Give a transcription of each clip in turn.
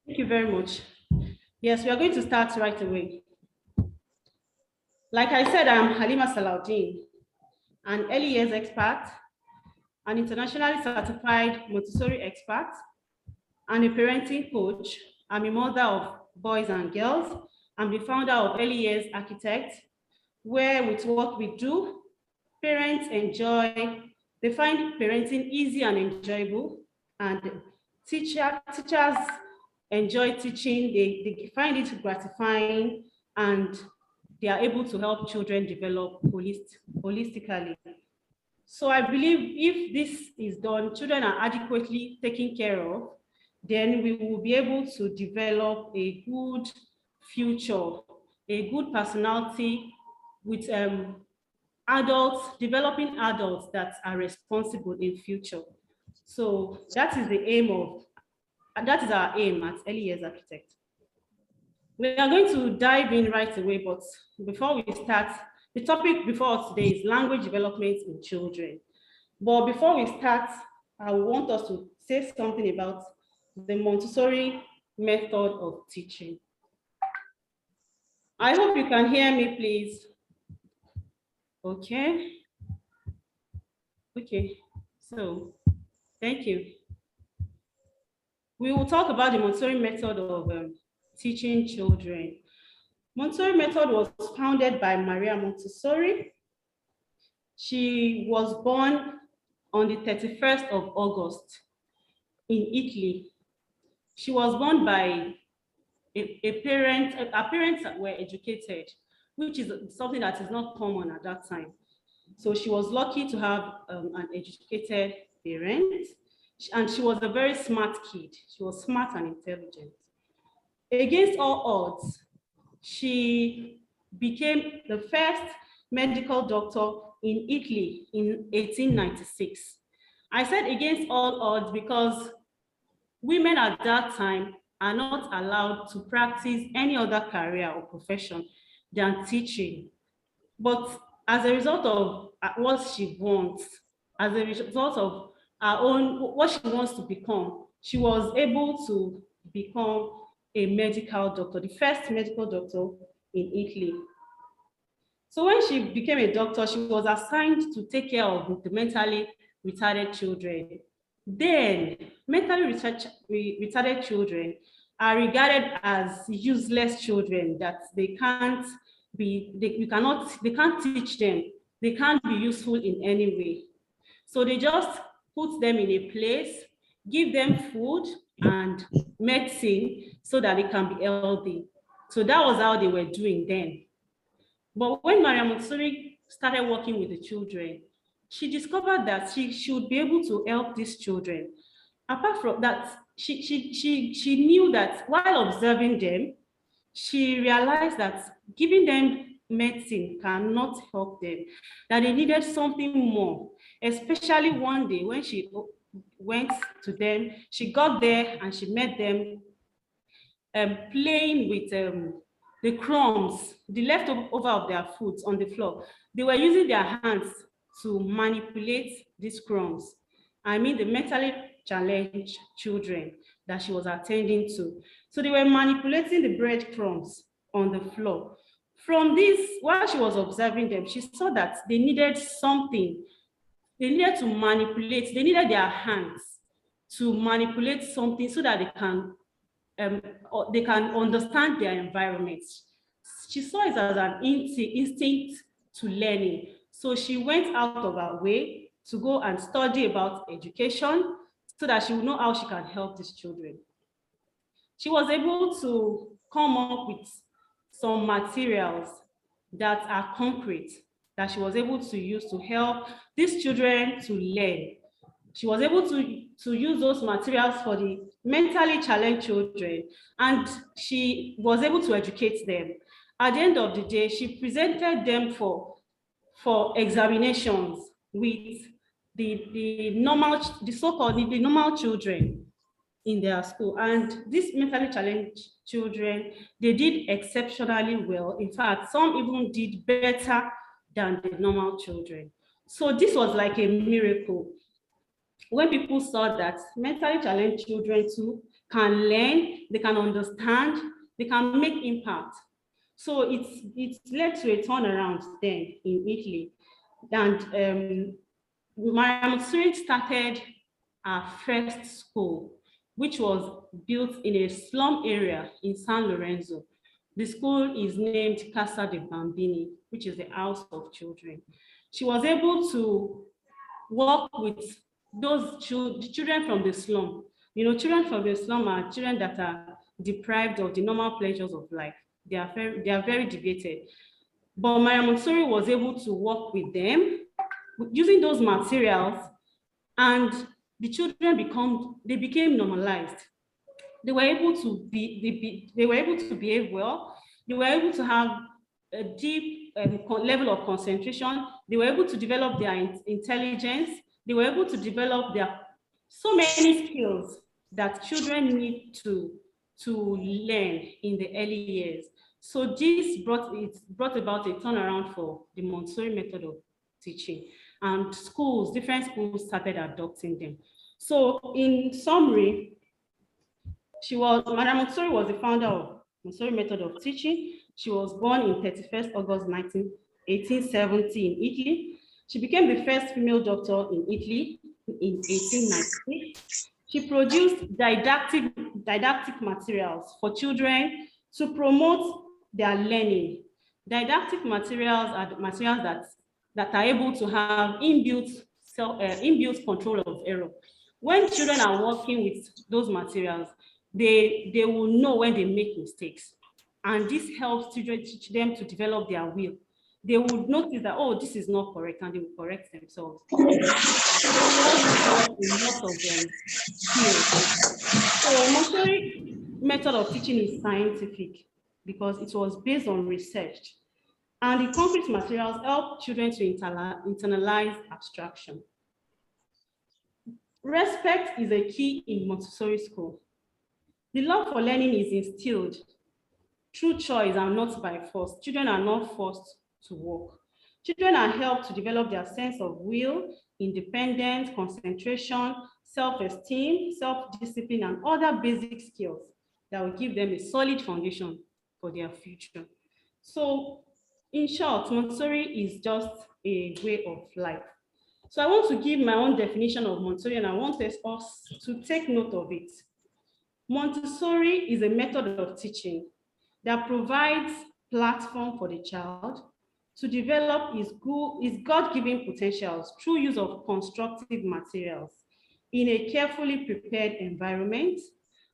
Thank you very much. Yes, we are going to start right away. Like I said, I'm Halima Salaudin, an early years expert, an internationally certified Montessori expert, and a parenting coach. I'm a mother of boys and girls. I'm the founder of Early Years Architect, where with what we do, parents enjoy, they find parenting easy and enjoyable, and teachers enjoy teaching, they find it gratifying, and they are able to help children develop holistically. So I believe if this is done, children are adequately taken care of, then we will be able to develop a good future, a good personality with developing adults that are responsible in future. So that is our aim at Early Years Architect. We are going to dive in right away, but before we start, the topic before us today is language development in children. But before we start, I want us to say something about the Montessori method of teaching. I hope you can hear me, please. Okay. Okay, so thank you. We will talk about the Montessori method of teaching children. Montessori method was founded by Maria Montessori. She was born on the 31st of August in Italy. She was born by her parents were educated, which is something that is not common at that time. So she was lucky to have an educated parent, and she was a very smart kid. She was smart and intelligent. Against all odds, she became the first medical doctor in Italy in 1896. I said against all odds because women at that time are not allowed to practice any other career or profession than teaching. But as a result of what she wants, as a result of her own, what she wants to become, she was able to become a medical doctor, the first medical doctor in Italy. So when she became a doctor, she was assigned to take care of the mentally retarded children. Then, mentally retarded children are regarded as useless children, that they can't teach them, they can't be useful in any way. So they just put them in a place, give them food and medicine so that they can be healthy. So that was how they were doing then. But when Maria Montessori started working with the children, she discovered that she should be able to help these children. Apart from that, she knew that while observing them, she realized that giving them medicine cannot help them, that they needed something more. Especially one day when she went to them, she got there and she met them playing with the crumbs, the leftover of their food on the floor. They were using their hands to manipulate these crumbs. I mean the mentally challenged children that she was attending to. So they were manipulating the breadcrumbs on the floor. From this, while she was observing them, she saw that they needed something. They needed to manipulate, they needed their hands to manipulate something so that they can understand their environment. She saw it as an instinct to learning. So she went out of her way to go and study about education so that she would know how she can help these children. She was able to come up with some materials that are concrete that she was able to use to help these children to learn. She was able to use those materials for the mentally challenged children, and she was able to educate them. At the end of the day, she presented them for examinations with the normal children in their school. And these mentally challenged children, they did exceptionally well. In fact, some even did better than the normal children. So this was like a miracle. When people saw that mentally challenged children too can learn, they can understand, they can make impact. So it's led to a turnaround then in Italy. And Maria Montessori started our first school, which was built in a slum area in San Lorenzo. The school is named Casa de Bambini, which is the house of children. She was able to work with those children from the slum. You know, children from the slum are children that are deprived of the normal pleasures of life. They are very deviated. But Maria Montessori was able to work with them using those materials, and the children became normalized. They were able to behave well. They were able to have a deep level of concentration. They were able to develop their intelligence. They were able to develop their so many skills that children need to learn in the early years. So this brought about a turnaround for the Montessori method of teaching, and different schools started adopting them. So in summary, Madame Montessori was the founder of Montessori method of teaching. She was born in 31st August 1870 in Italy. She became the first female doctor in Italy in 1896. She produced didactic materials for children to promote their learning. Didactic materials are the materials that are able to have inbuilt control of error. When children are working with those materials, they will know when they make mistakes. And this helps children, teach them to develop their will. They would notice that, oh, this is not correct, and they will correct themselves. So Montessori method of teaching is scientific because it was based on research. And the concrete materials help children to internalize abstraction. Respect is a key in Montessori school. The love for learning is instilled through choice and not by force. Children are not forced to work. Children are helped to develop their sense of will, independence, concentration, self-esteem, self-discipline, and other basic skills that will give them a solid foundation for their future. So in short, Montessori is just a way of life. So I want to give my own definition of Montessori, and I want us to take note of it. Montessori is a method of teaching that provides platform for the child to develop his God-given potentials through use of constructive materials in a carefully prepared environment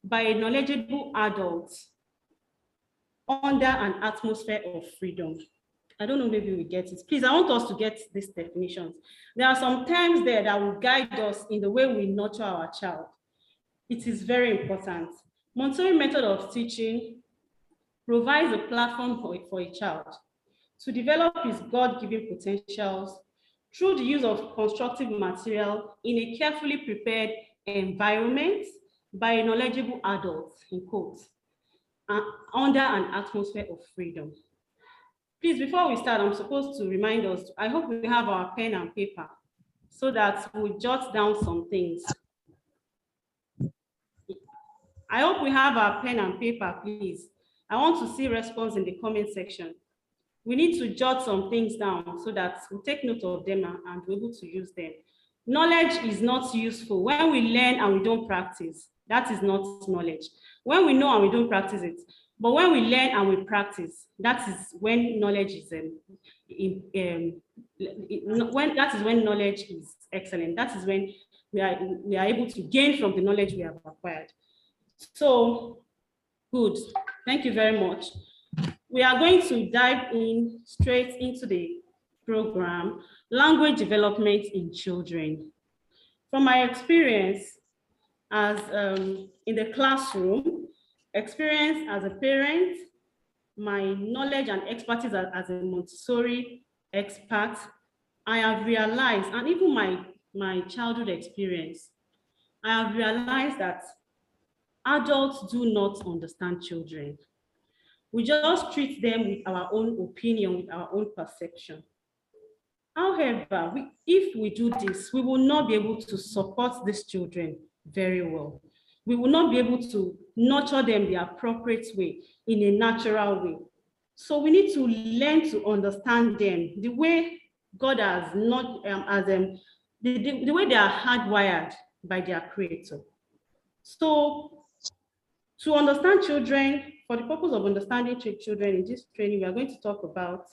by a knowledgeable adult under an atmosphere of freedom. I don't know, maybe we get it. Please, I want us to get these definitions. There are some terms there that will guide us in the way we nurture our child. It is very important. Montessori method of teaching provides a platform for a child to develop his God-given potentials through the use of constructive material in a carefully prepared environment by a knowledgeable adult, in quotes, under an atmosphere of freedom. Please, before we start, I'm supposed to remind us, I hope we have our pen and paper so that we'll jot down some things. I hope we have our pen and paper, please. I want to see response in the comment section. We need to jot some things down so that we take note of them and we're able to use them. Knowledge is not useful when we learn and we don't practice. That is not knowledge. When we know and we don't practice it. But when we learn and we practice, that is when knowledge is when knowledge is excellent. That is when we are able to gain from the knowledge we have acquired. So, good. Thank you very much. We are going to dive in straight into the program, language development in children. From my experience as in the classroom, experience as a parent, my knowledge and expertise as a Montessori expert, I have realized, and even my childhood experience, I have realized that adults do not understand children. We just treat them with our own opinion, with our own perception. However, if we do this, we will not be able to support these children very well. we will not be able to nurture them the appropriate way, in a natural way. So we need to learn to understand them the way God has not, the way they are hardwired by their creator. So to understand children, for the purpose of understanding children in this training, we are going to talk about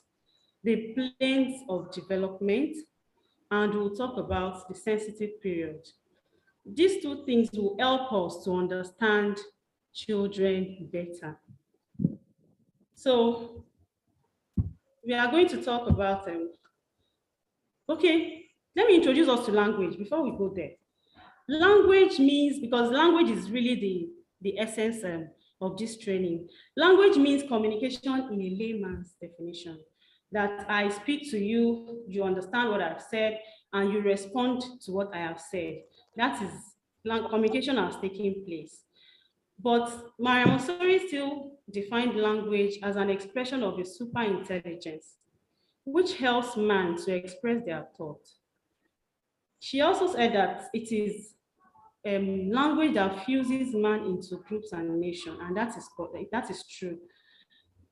the planes of development, and we'll talk about the sensitive period. These two things will help us to understand children better. So we are going to talk about, okay, let me introduce us to language before we go there. Language means, because language is really the essence of this training. Language means communication in a layman's definition. That I speak to you, you understand what I've said, and you respond to what I have said. That is, communication has taken place. But Maria Montessori still defined language as an expression of a super intelligence, which helps man to express their thought. She also said that it is language that fuses man into groups and nations, and that is true.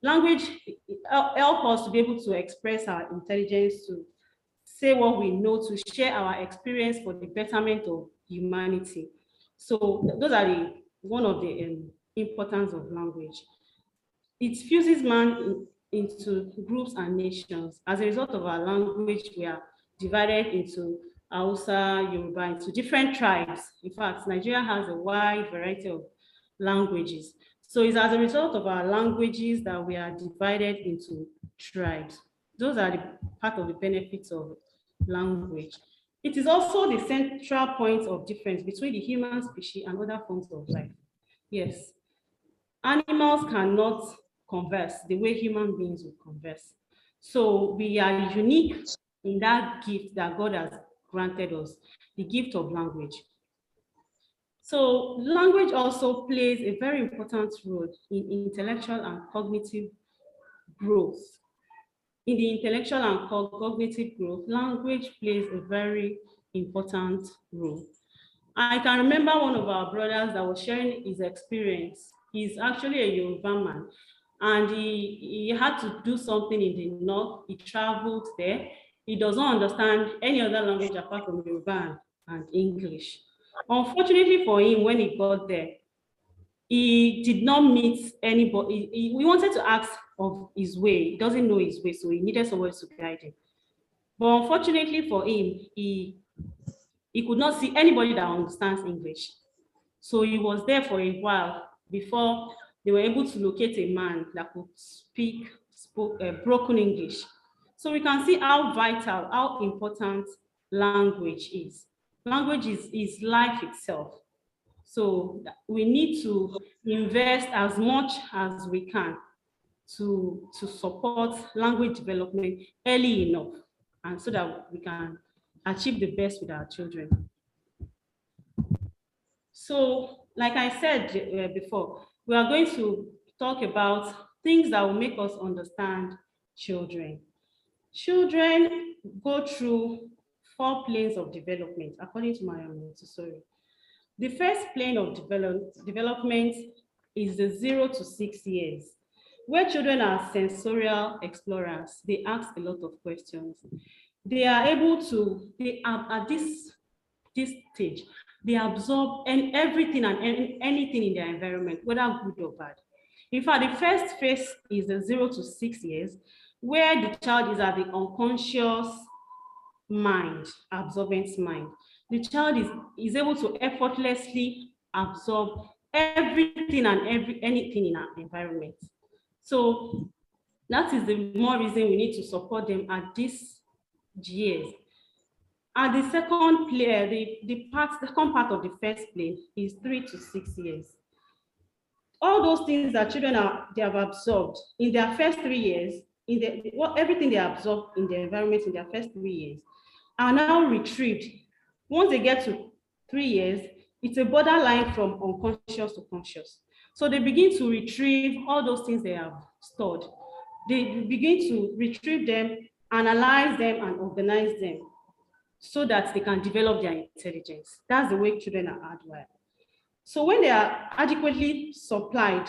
Language helps us to be able to express our intelligence, to say what we know, to share our experience for the betterment of humanity. So those are one of the importance of language. It fuses man into groups and nations. As a result of our language, we are divided into Hausa, Yoruba, into different tribes. In fact, Nigeria has a wide variety of languages. So it's as a result of our languages that we are divided into tribes. Those are the part of the benefits of language. It is also the central point of difference between the human species and other forms of life. Yes, animals cannot converse the way human beings will converse. So we are unique in that gift that God has granted us, the gift of language. So language also plays a very important role in intellectual and cognitive growth. In the intellectual and cognitive growth, language plays a very important role. I can remember one of our brothers that was sharing his experience. He's actually a Yoruba man, and he had to do something in the north. He traveled there. He does not understand any other language apart from Yoruba and English. Unfortunately for him, when he got there, he did not meet anybody. We wanted to ask of his way. He doesn't know his way, so he needed someone to guide him. But unfortunately for him, he could not see anybody that understands English. So he was there for a while before they were able to locate a man that could speak broken English. So we can see how vital, how important language is. Language is life itself. So we need to invest as much as we can to support language development early enough, and so that we can achieve the best with our children. So, like I said before, we are going to talk about things that will make us understand children. Children go through 4 planes of development, according to Maria Montessori. The first plane of development is the 0 to 6 years, where children are sensorial explorers. They ask a lot of questions. They are able to, at this stage, they absorb everything and anything in their environment, whether good or bad. In fact, the first phase is the 0 to 6 years, where the child is at the unconscious mind, absorbent mind. The child is able to effortlessly absorb everything and anything in our environment. So that is the more reason we need to support them at these years. And the second second part of the first plane is 3 to 6 years. All those things that children they have absorbed in their first 3 years, everything they absorb in the environment in their first 3 years are now retrieved. Once they get to 3 years, it's a borderline from unconscious to conscious. So they begin to retrieve all those things they have stored. They begin to retrieve them, analyze them, and organize them so that they can develop their intelligence. That's the way children are hardwired. So when they are adequately supplied,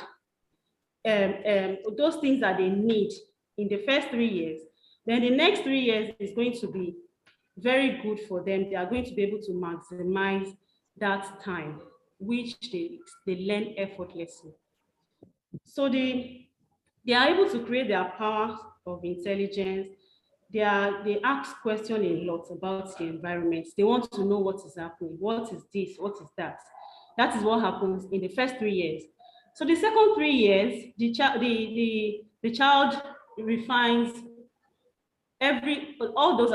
those things that they need in the first 3 years, then the next 3 years is going to be very good for them. They are going to be able to maximize that time, which they learn effortlessly. So they are able to create their power of intelligence. They ask questions a lot about the environment. They want to know what is happening. What is this? What is that? That is what happens in the first 3 years. So the second 3 years, the child refines all those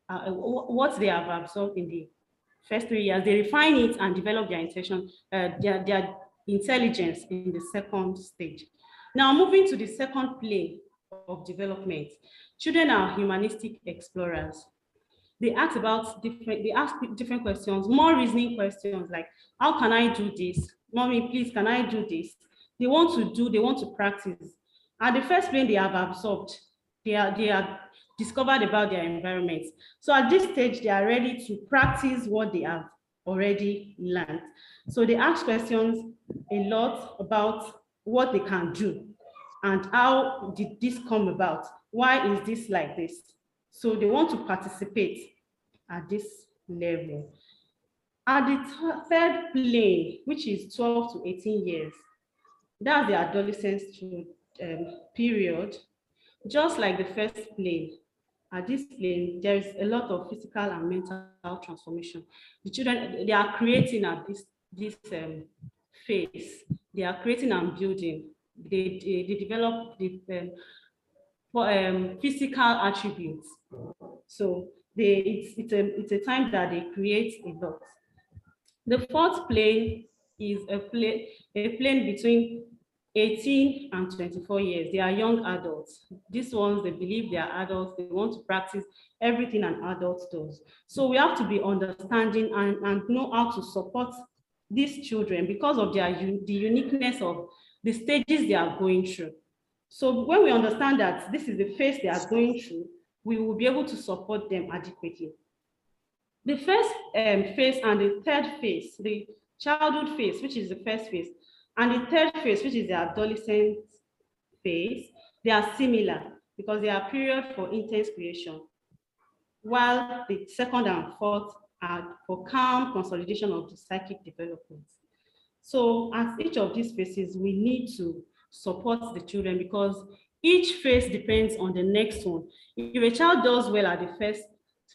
what they have absorbed in the first 3 years. They refine it and develop their intention, their intelligence in the second stage. Now, moving to the second plane of development, children are humanistic explorers. They ask different questions, more reasoning questions like, how can I do this? Mommy, please, can I do this? They want to practice. At the first plane, they have absorbed. They are discovered about their environment. So at this stage, they are ready to practice what they have already learned. So they ask questions a lot about what they can do and how did this come about? Why is this like this? So they want to participate at this level. At the third plane, which is 12 to 18 years, that's the adolescence period. Just like the first plane, at this plane, there's a lot of physical and mental transformation. The children, they are creating at this phase. They are creating and building. They develop the physical attributes. So it's a time that they create a lot. The fourth plane is a plane between 18 and 24 years. They are young adults. These ones, they believe they are adults. They want to practice everything an adult does. So we have to be understanding and know how to support these children because of the uniqueness of the stages they are going through. So when we understand that this is the phase they are going through, we will be able to support them adequately. The first phase and the third phase, the childhood phase, which is the first phase, and the third phase, which is the adolescent phase, they are similar because they are period for intense creation, while the second and fourth are for calm consolidation of the psychic development. So at each of these phases, we need to support the children because each phase depends on the next one. If a child does well at the first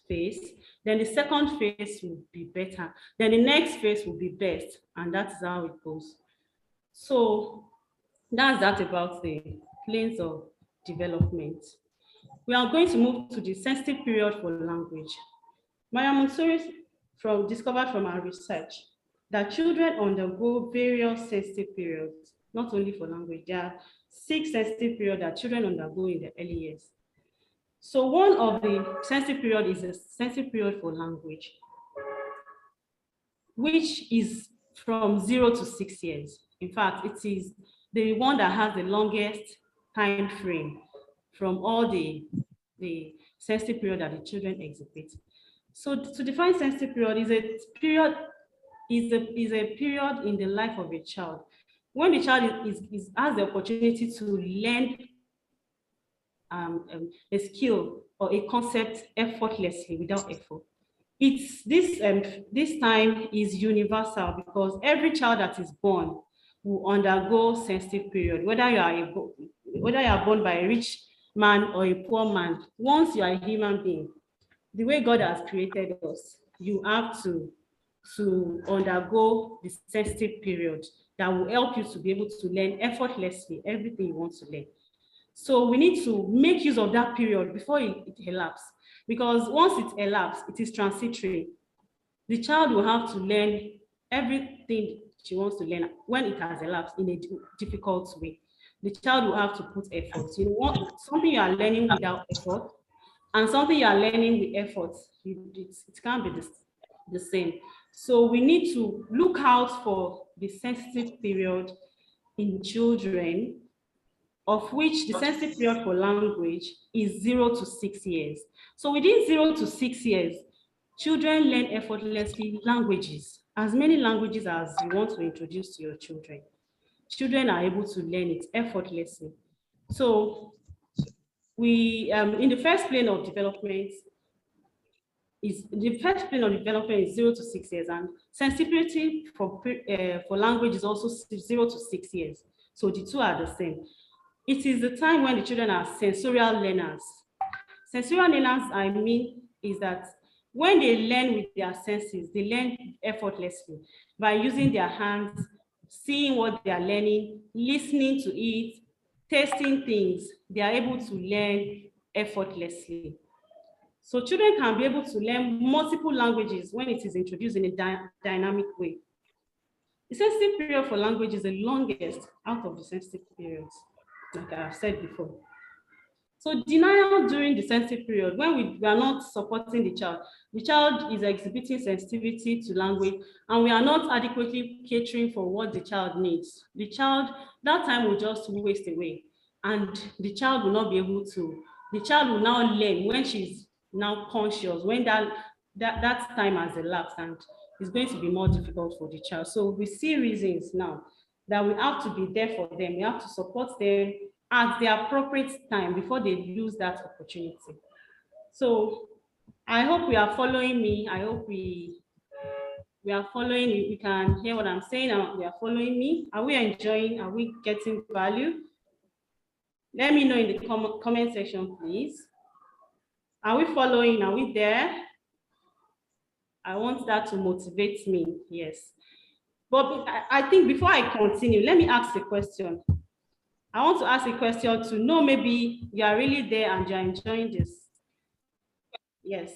phase, then the second phase will be better. Then the next phase will be best, and that's how it goes. So that's that about the planes of development. We are going to move to the sensitive period for language. Maria Montessori discovered from our research that children undergo various sensitive periods, not only for language. There are 6 sensitive periods that children undergo in the early years. So one of the sensitive period is a sensitive period for language, which is from 0 to 6 years. In fact, it is the one that has the longest time frame from all the sensitive period that the children exhibit. So to define sensitive period is a period in the life of a child when the child has the opportunity to learn a skill or a concept effortlessly without effort. This time is universal because every child that is born will undergo sensitive period, whether you are born by a rich man or a poor man. Once you are a human being, the way God has created us, you have to undergo the sensitive period that will help you to be able to learn effortlessly everything you want to learn. So we need to make use of that period before it elapses, because once it elapses, it is transitory. The child will have to learn everything she wants to learn when it has elapsed in a difficult way. The child will have to put effort. You know, something you are learning without effort and something you are learning with effort, it can't be the same. So we need to look out for the sensitive period in children, of which the sensitive period for language is 0 to 6 years. So within 0 to 6 years, children learn effortlessly languages as many languages as you want to introduce to your children. Children are able to learn it effortlessly. So we, in the first plane of development, is 0 to 6 years, and sensitivity for language is also 0 to 6 years. So the two are the same. It is the time when the children are sensorial learners. Sensorial learners, I mean, is that when they learn with their senses, they learn effortlessly by using their hands, seeing what they are learning, listening to it, testing things. They are able to learn effortlessly. So children can be able to learn multiple languages when it is introduced in a dynamic way. The sensitive period for language is the longest out of the sensitive periods, like I have said before. So denial during the sensitive period, when we are not supporting the child is exhibiting sensitivity to language, and we are not adequately catering for what the child needs. The child, that time will just waste away, and the child will not be able to, the child will now learn when she's now conscious, when that time has elapsed, and it's going to be more difficult for the child. So we see reasons now that we have to be there for them. We have to support them at the appropriate time before they lose that opportunity. So I hope we are following me. I hope we are following. You can hear what I'm saying. We are following me. Are we enjoying? Are we getting value? Let me know in the comment section, please. Are we following? Are we there? I want that to motivate me. Yes. But I think before I continue, let me ask a question. I want to ask a question to know maybe you are really there and you're enjoying this. Yes.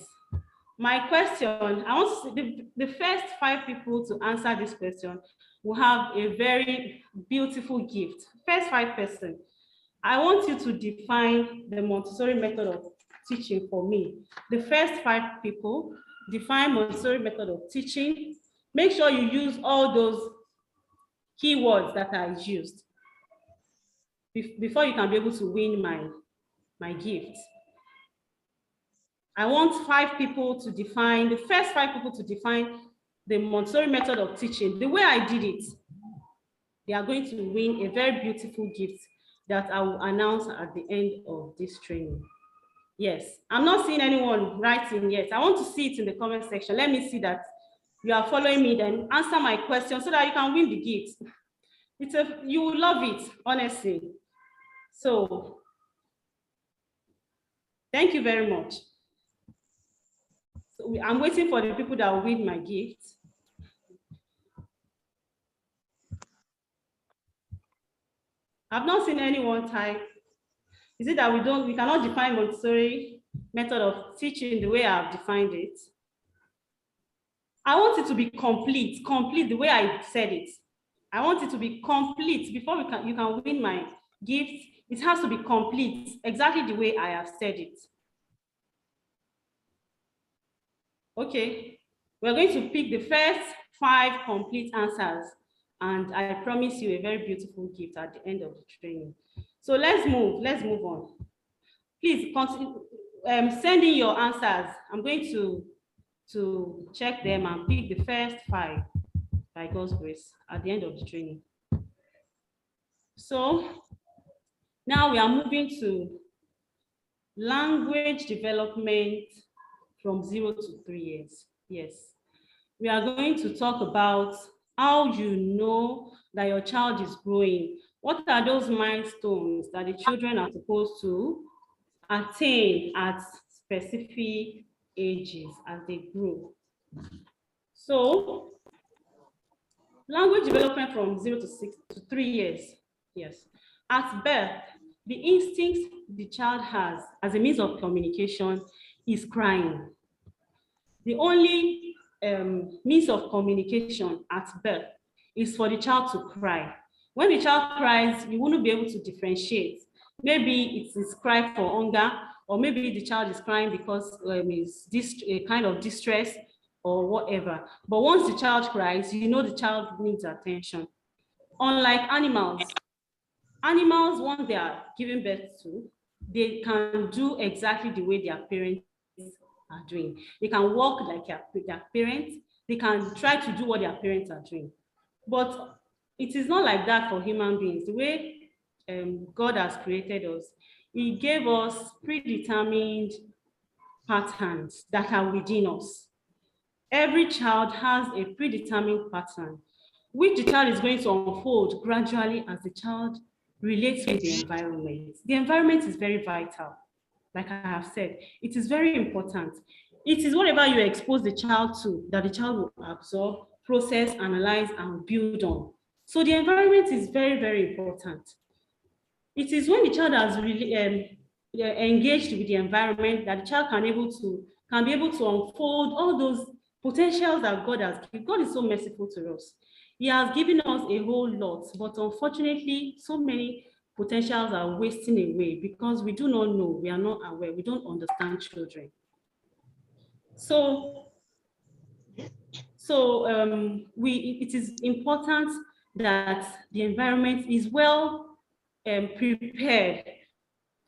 My question, I want to see the first 5 people to answer this question will have a very beautiful gift. First 5 persons. I want you to define the Montessori method of teaching for me. The first 5 people, define Montessori method of teaching. Make sure you use all those keywords that are used before you can be able to win my gift. I want 5 people to define, the first 5 people to define the Montessori method of teaching. The way I did it, they are going to win a very beautiful gift that I will announce at the end of this training. Yes, I'm not seeing anyone writing yet. I want to see it in the comment section. Let me see that you are following me, then answer my question so that you can win the gift. You will love it, honestly. So, thank you very much. So I'm waiting for the people that will win my gift. I've not seen anyone type. Is it that we cannot define Montessori method of teaching the way I've defined it? I want it to be complete the way I said it. I want it to be complete before you can win my gift. It has to be complete, exactly the way I have said it. Okay, we're going to pick the first 5 complete answers, and I promise you a very beautiful gift at the end of the training. So let's move on. Please continue sending your answers. I'm going to check them and pick the first 5 by God's grace at the end of the training. So now we are moving to language development from 0 to 3 years. Yes, we are going to talk about how you know that your child is growing. What are those milestones that the children are supposed to attain at specific ages as they grow? So, language development from 0 to 3 years. Yes. At birth, the instincts the child has as a means of communication is crying. The only means of communication at birth is for the child to cry. When the child cries, you wouldn't be able to differentiate. Maybe it is cry for hunger, or maybe the child is crying because it's a kind of distress or whatever. But once the child cries, you know the child needs attention. Unlike animals, once they are giving birth to, they can do exactly the way their parents are doing. They can walk like their parents. they can try to do what their parents are doing. But it is not like that for human beings. The way God has created us, He gave us predetermined patterns that are within us. Every child has a predetermined pattern, which the child is going to unfold gradually as the child relates with the environment. The environment is very vital. Like I have said, it is very important. It is whatever you expose the child to that the child will absorb, process, analyze, and build on. So the environment is very, very important. It is when the child has really engaged with the environment that the child can be able to unfold all those potentials that God has given. God is so merciful to us. He has given us a whole lot, but unfortunately, so many potentials are wasting away because we do not know, we are not aware, we don't understand children. So it is important that the environment is well prepared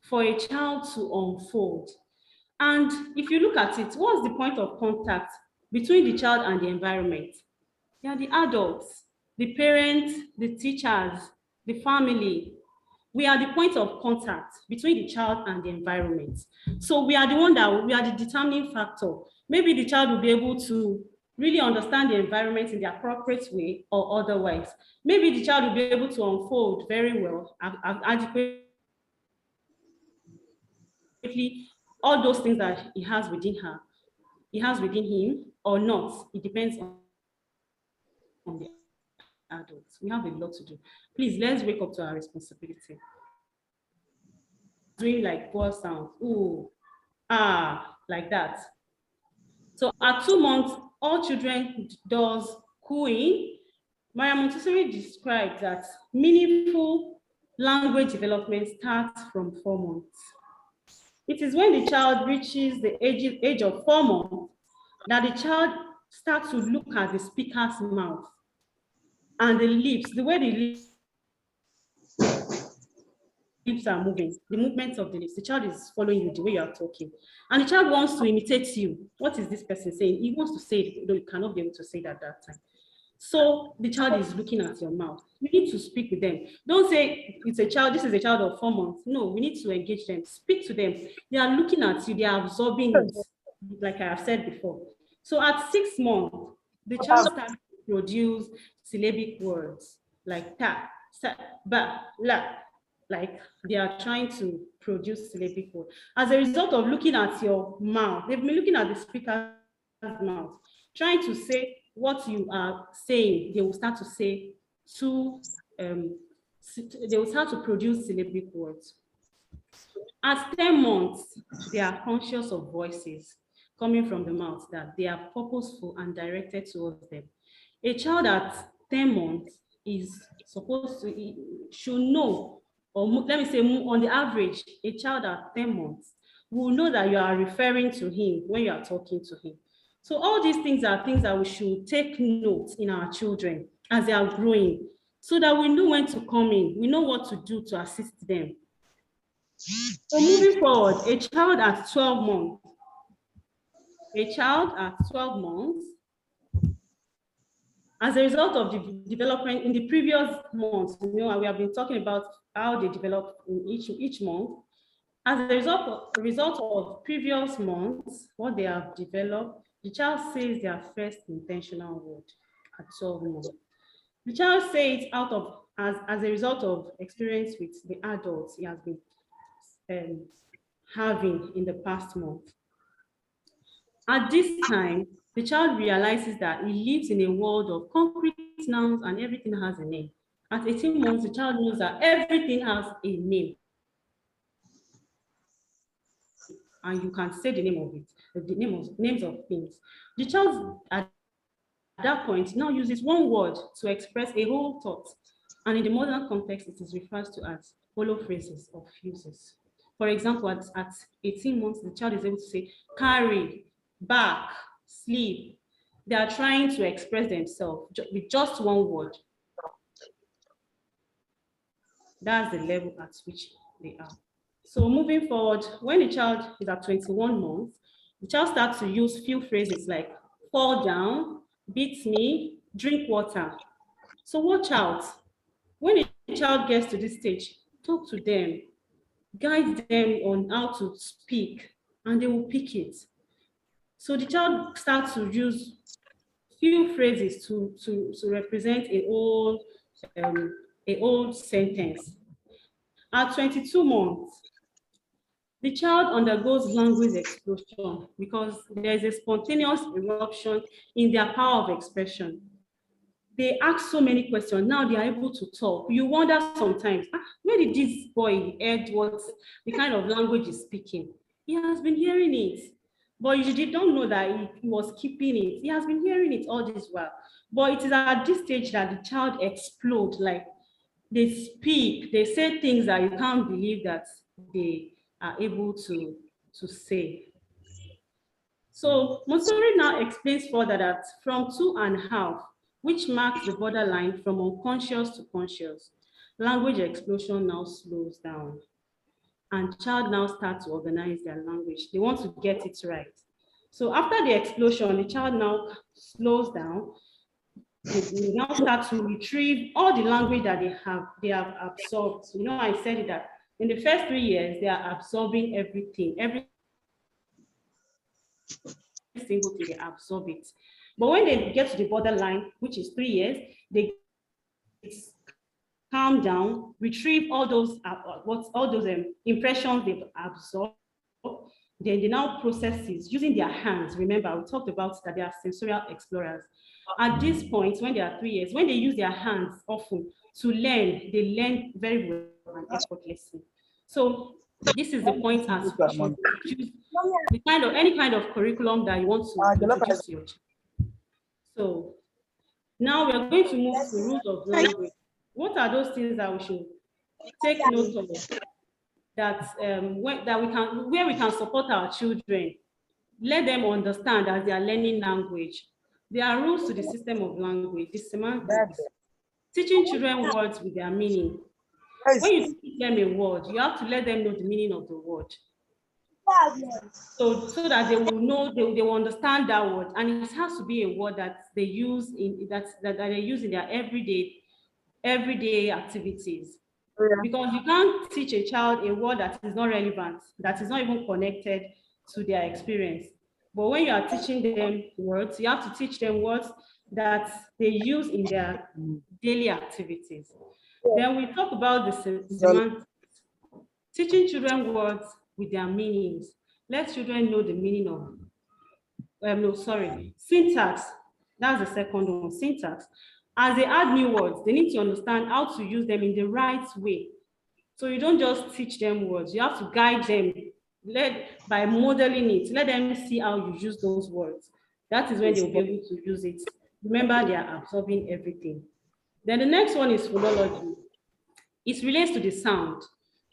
for a child to unfold. And if you look at it, what's the point of contact between the child and the environment? They are the adults, the parents, the teachers, the family. We are the point of contact between the child and the environment. So we are we are the determining factor. Maybe the child will be able to really understand the environment in the appropriate way or otherwise. Maybe the child will be able to unfold very well, adequately, all those things that he has within him or not. It depends on the adults. We have a lot to do. Please, let's wake up to our responsibility. Doing like poor sound, ooh, ah, like that. So at 2 months, all children does cooing. Maria Montessori described that meaningful language development starts from 4 months. It is when the child reaches the age of 4 months that the child starts to look at the speaker's mouth and the lips, the way the lips are moving, the movements of the lips. The child is following you the way you are talking. And the child wants to imitate you. What is this person saying? He wants to say it, though you cannot be able to say it at that time. So the child is looking at your mouth. You need to speak with them. Don't say it's a child, this is a child of 4 months. No, we need to engage them. Speak to them. They are looking at you, they are absorbing it, like I have said before. So at 6 months, the child starts to produce syllabic words like ta, sa, ba, la, like they are trying to produce syllabic words. As a result of looking at your mouth, they've been looking at the speaker's mouth, trying to say what you are saying. They will start to say they will start to produce syllabic words. At 10 months, they are conscious of voices coming from the mouth, that they are purposeful and directed towards them. A child at 10 months is supposed to, should know, or let me say on the average, a child at 10 months will know that you are referring to him when you are talking to him. So all these things are things that we should take note in our children as they are growing, so that we know when to come in, we know what to do to assist them. So moving forward, a child at 12 months, as a result of the development in the previous months, we have been talking about how they develop in each month. As a result of previous months, what they have developed, the child says their first intentional word at 12 months. The child says it out of as a result of experience with the adults he has been having in the past month. At this time, the child realizes that he lives in a world of concrete nouns and everything has a name. At 18 months, the child knows that everything has a name. And you can say the name of it, the names of things. The child at that point now uses one word to express a whole thought. And in the modern context, it is referred to as hollow phrases or fuses. For example, at 18 months, the child is able to say carry, back, sleep. They are trying to express themselves with just one word. That's the level at which they are. So moving forward, when the child is at 21 months, the child starts to use few phrases like fall down, beat me, drink water. So watch out. When a child gets to this stage, talk to them, guide them on how to speak, and they will pick it. So the child starts to use few phrases to represent a whole sentence. At 22 months, the child undergoes language explosion because there is a spontaneous eruption in their power of expression. They ask so many questions. Now they are able to talk. You wonder sometimes, where did this boy heard what the kind of language he's speaking? He has been hearing it, but you don't know that he was keeping it. He has been hearing it all this while. But it is at this stage that the child explodes, like they speak, they say things that you can't believe that they are able to say. So Montessori now explains further that from 2.5, which marks the borderline from unconscious to conscious, language explosion now slows down. And child now starts to organize their language. They want to get it right. So after the explosion, the child now slows down. They now start to retrieve all the language that they have absorbed. You know, I said it that in the first 3 years, they are absorbing everything, every single thing, they absorb it. But when they get to the borderline, which is 3 years, they calm down, retrieve all those impressions they've absorbed. Then they now process it using their hands. Remember, we talked about that they are sensorial explorers. At this point, when they are 3 years, when they use their hands often to learn, they learn very well and effortlessly. So this is the point as you should choose any kind of curriculum that you want to introduce to your child. So now we are going to move to rules of language. What are those things that we should take note of that where we can support our children, let them understand as they are learning language? There are rules to the system of language, the semantics, teaching children words with their meaning. When you teach them a word, you have to let them know the meaning of the word. So that they will know, they will understand that word, and it has to be a word that they use in that they use in their everyday activities. Because you can't teach a child a word that is not relevant, that is not even connected to their experience. But when you are teaching them words, you have to teach them words that they use in their daily activities. Then we talk about the semantics, teaching children words with their meanings. Let children know the meaning of, syntax. That's the second one, syntax. As they add new words, they need to understand how to use them in the right way. So you don't just teach them words, you have to guide them by modeling it. Let them see how you use those words. That is when they'll be able to use it. Remember, they are absorbing everything. Then the next one is phonology. It relates to the sound.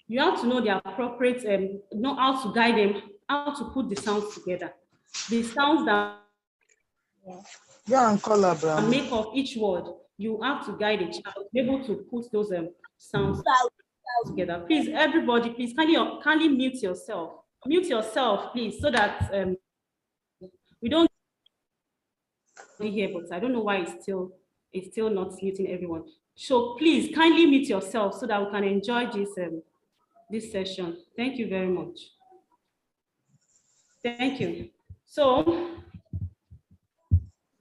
You have to know the appropriate, know how to guide them, how to put the sounds together. The sounds that make up each word, you have to guide a child, be able to put those sounds together. Please, everybody, please kindly mute yourself. Mute yourself, please, so that we don't hear, but I don't know why it's still not muting everyone. So please kindly mute yourself so that we can enjoy this session. Thank you very much. Thank you. So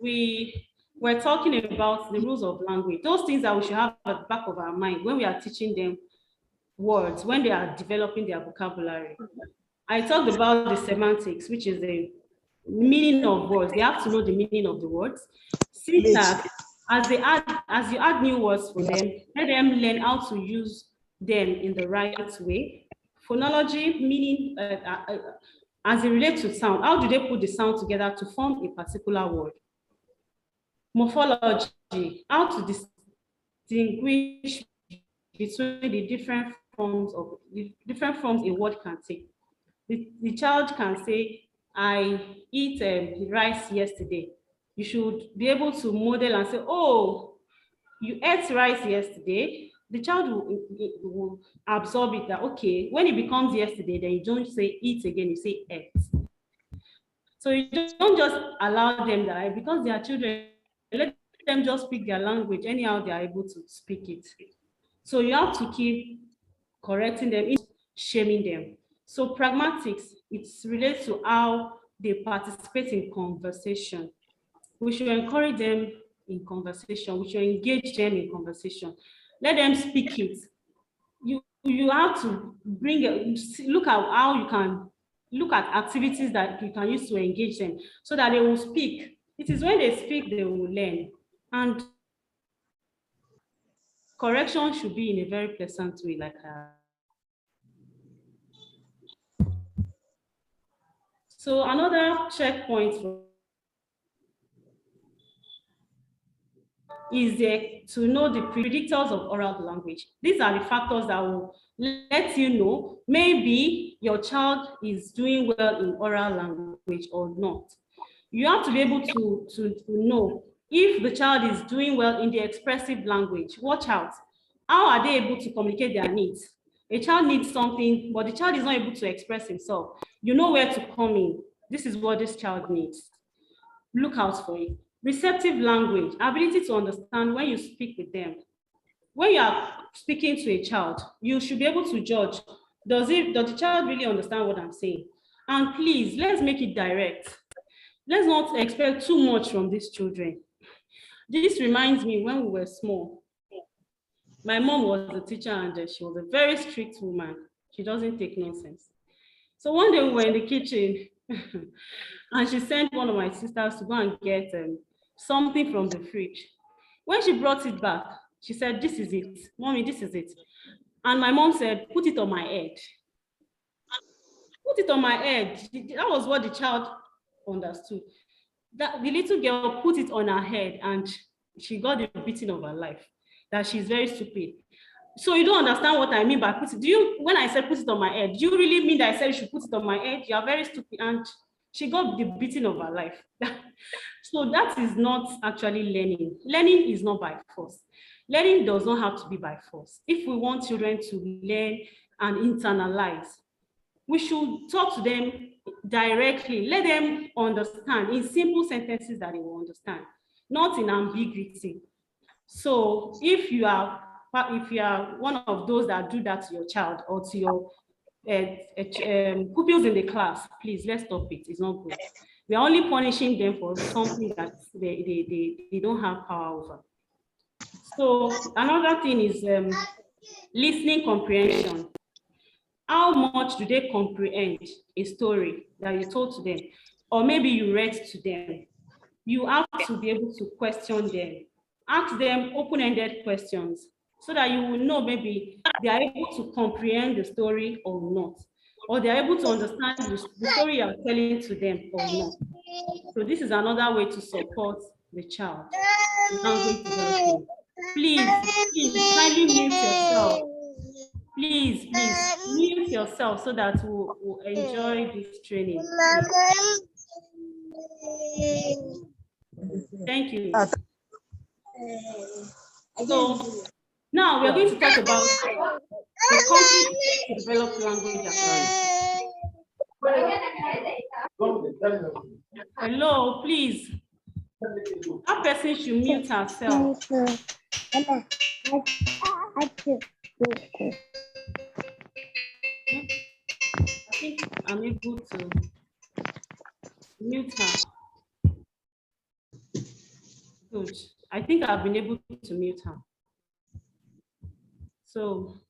we're talking about the rules of language, those things that we should have at the back of our mind when we are teaching them words, when they are developing their vocabulary. I talked about the semantics, which is the meaning of words. They have to know the meaning of the words. Syntax, as you add new words for them, let them learn how to use them in the right way. Phonology, meaning as it relates to sound, how do they put the sound together to form a particular word? Morphology, how to distinguish between the different forms a word can take. The child can say, I eat rice yesterday. You should be able to model and say, oh, you ate rice yesterday. The child will absorb it that, okay, when it becomes yesterday, then you don't say eat again, you say ate. So you don't just allow them that, because they are children, let them just speak their language anyhow they are able to speak it. So you have to keep correcting them, shaming them. So pragmatics, it relates to how they participate in conversation. We should encourage them in conversation. We should engage them in conversation. Let them speak it. You have to look at how you can look at activities that you can use to engage them so that they will speak. It is when they speak they will learn. And correction should be in a very pleasant way, like so another checkpoint is to know the predictors of oral language. These are the factors that will let you know maybe your child is doing well in oral language or not. You have to be able to know if the child is doing well in the expressive language. Watch out. How are they able to communicate their needs? A child needs something, but the child is not able to express himself. You know where to come in. This is what this child needs. Look out for it. Receptive language, ability to understand when you speak with them. When you are speaking to a child, you should be able to judge, does the child really understand what I'm saying? And please, let's make it direct. Let's not expect too much from these children. This reminds me when we were small. My mom was a teacher and she was a very strict woman. She doesn't take nonsense. So one day we were in the kitchen and she sent one of my sisters to go and get something from the fridge. When she brought it back, she said, "This is it. Mommy, this is it." And my mom said, "Put it on my head." Put it on my head. That was what the child understood. That the little girl put it on her head and she got the beating of her life, that she's very stupid. So you don't understand what I mean by put it. When I said put it on my head, do you really mean that I said you should put it on my head? You are very stupid. And she got the beating of her life. So that is not actually learning. Learning is not by force. Learning does not have to be by force. If we want children to learn and internalize, we should talk to them directly. Let them understand in simple sentences that they will understand, not in ambiguity. So if you are one of those that do that to your child or to your pupils in the class, please, let's stop it. It's not good. We are only punishing them for something that they don't have power over. So another thing is listening comprehension. How much do they comprehend a story that you told to them? Or maybe you read to them. You have to be able to question them. Ask them open-ended questions so that you will know maybe they are able to comprehend the story or not, or they are able to understand the story you are telling to them or not. So this is another way to support the child. Please, kindly mute yourself. Please mute yourself so that we'll enjoy this training. Thank you. So now we're going to talk about the conflict to develop language acquisition. Hello, please. That person should mute herself. I think I'm able to mute her. Good. I think I've been able to mute her. So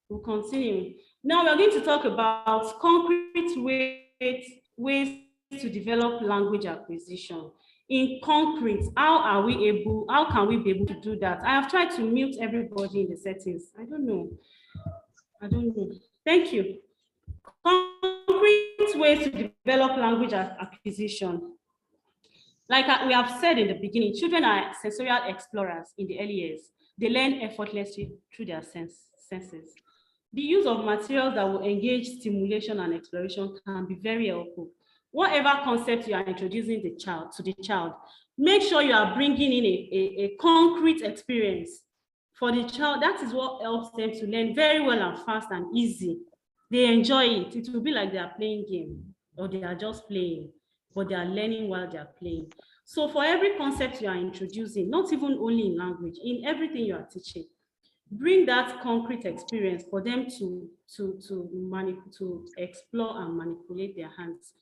we'll continue. Now we're going to talk about concrete ways to develop language acquisition. In concrete, how can we be able to do that? I have tried to mute everybody in the settings. I don't know. Thank you. Concrete ways to develop language acquisition. Like we have said in the beginning, children are sensorial explorers in the early years. They learn effortlessly through their senses. The use of materials that will engage stimulation and exploration can be very helpful. Whatever concept you are introducing to the child, make sure you are bringing in a concrete experience for the child. That is what helps them to learn very well and fast and easy. They enjoy it. It will be like they are playing game or they are just playing, but they are learning while they are playing. So for every concept you are introducing, not even only in language, in everything you are teaching, bring that concrete experience for them to explore and manipulate their hands.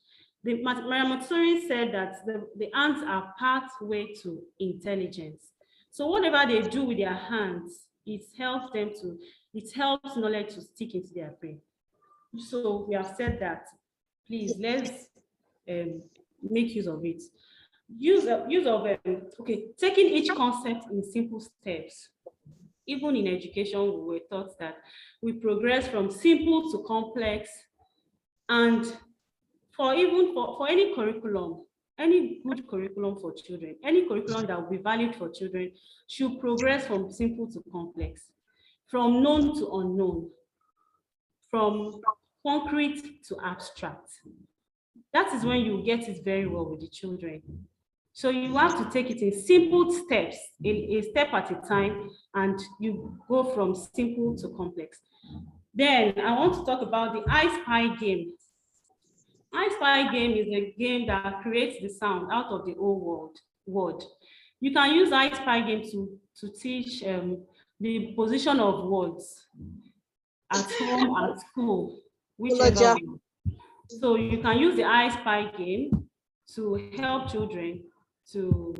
Maria Montessori said that the hands are pathway to intelligence. So whatever they do with their hands, it helps knowledge to stick into their brain. So we have said that, please, let's make use of it. Taking each concept in simple steps. Even in education, we were taught that we progress from simple to complex. And for any curriculum, any good curriculum for children, any curriculum that will be valued for children should progress from simple to complex, from known to unknown, from concrete to abstract. That is when you get it very well with the children. So you have to take it in simple steps, a step at a time, and you go from simple to complex. Then I want to talk about the I Spy game. I Spy game is a game that creates the sound out of the whole word. You can use I Spy game to teach the position of words at home, at school, whichever. So you can use the I Spy game to help children to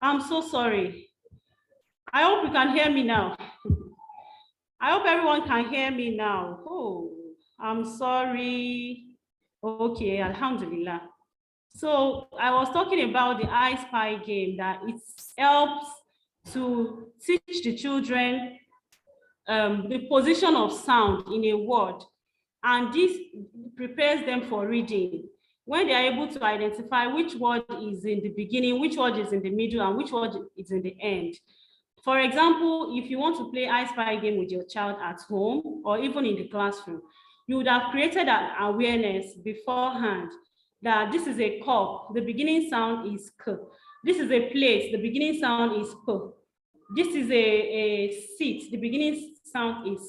I'm so sorry. I hope you can hear me now. I hope everyone can hear me now. Oh, I'm sorry. Okay, Alhamdulillah. So I was talking about the I Spy game, that it helps to teach the children the position of sound in a word, and this prepares them for reading. When they are able to identify which word is in the beginning, which word is in the middle, and which word is in the end. For example, if you want to play I Spy game with your child at home or even in the classroom, you would have created an awareness beforehand that this is a cup, the beginning sound is k. This is a plate, the beginning sound is p. This is a seat, the beginning sound is,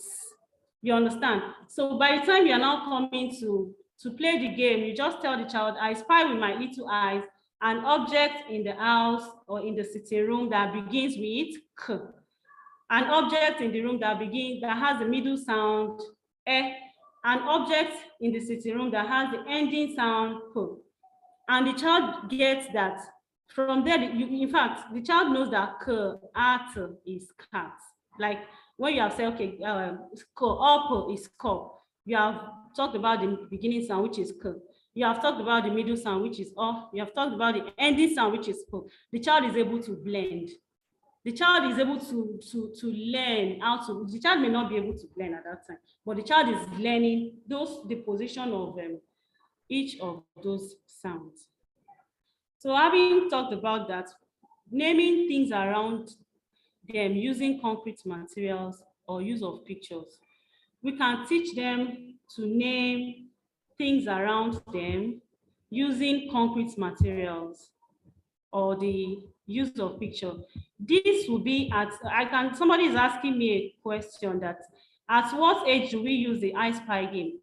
you understand? So by the time you are now coming to play the game, you just tell the child, I spy with my little eyes an object in the house or in the sitting room that begins with k. An object in the room that has the middle sound e. An object in the sitting room that has the ending sound p. And the child gets that. From there, in fact, the child knows that at is cat. Like when you have said, okay, up is cup. You have talked about the beginning sound, which is k. You have talked about the middle sound, which is off. You have talked about the ending sound, which is p. The child is able to blend. the child is able to learn how to, the child may not be able to learn at that time, but the child is learning the position of each of those sounds. So having talked about that, naming things around them using concrete materials or use of pictures, we can teach them to name things around them using concrete materials or the use of picture. This will be at, somebody is asking me a question that at what age do we use the I Spy game?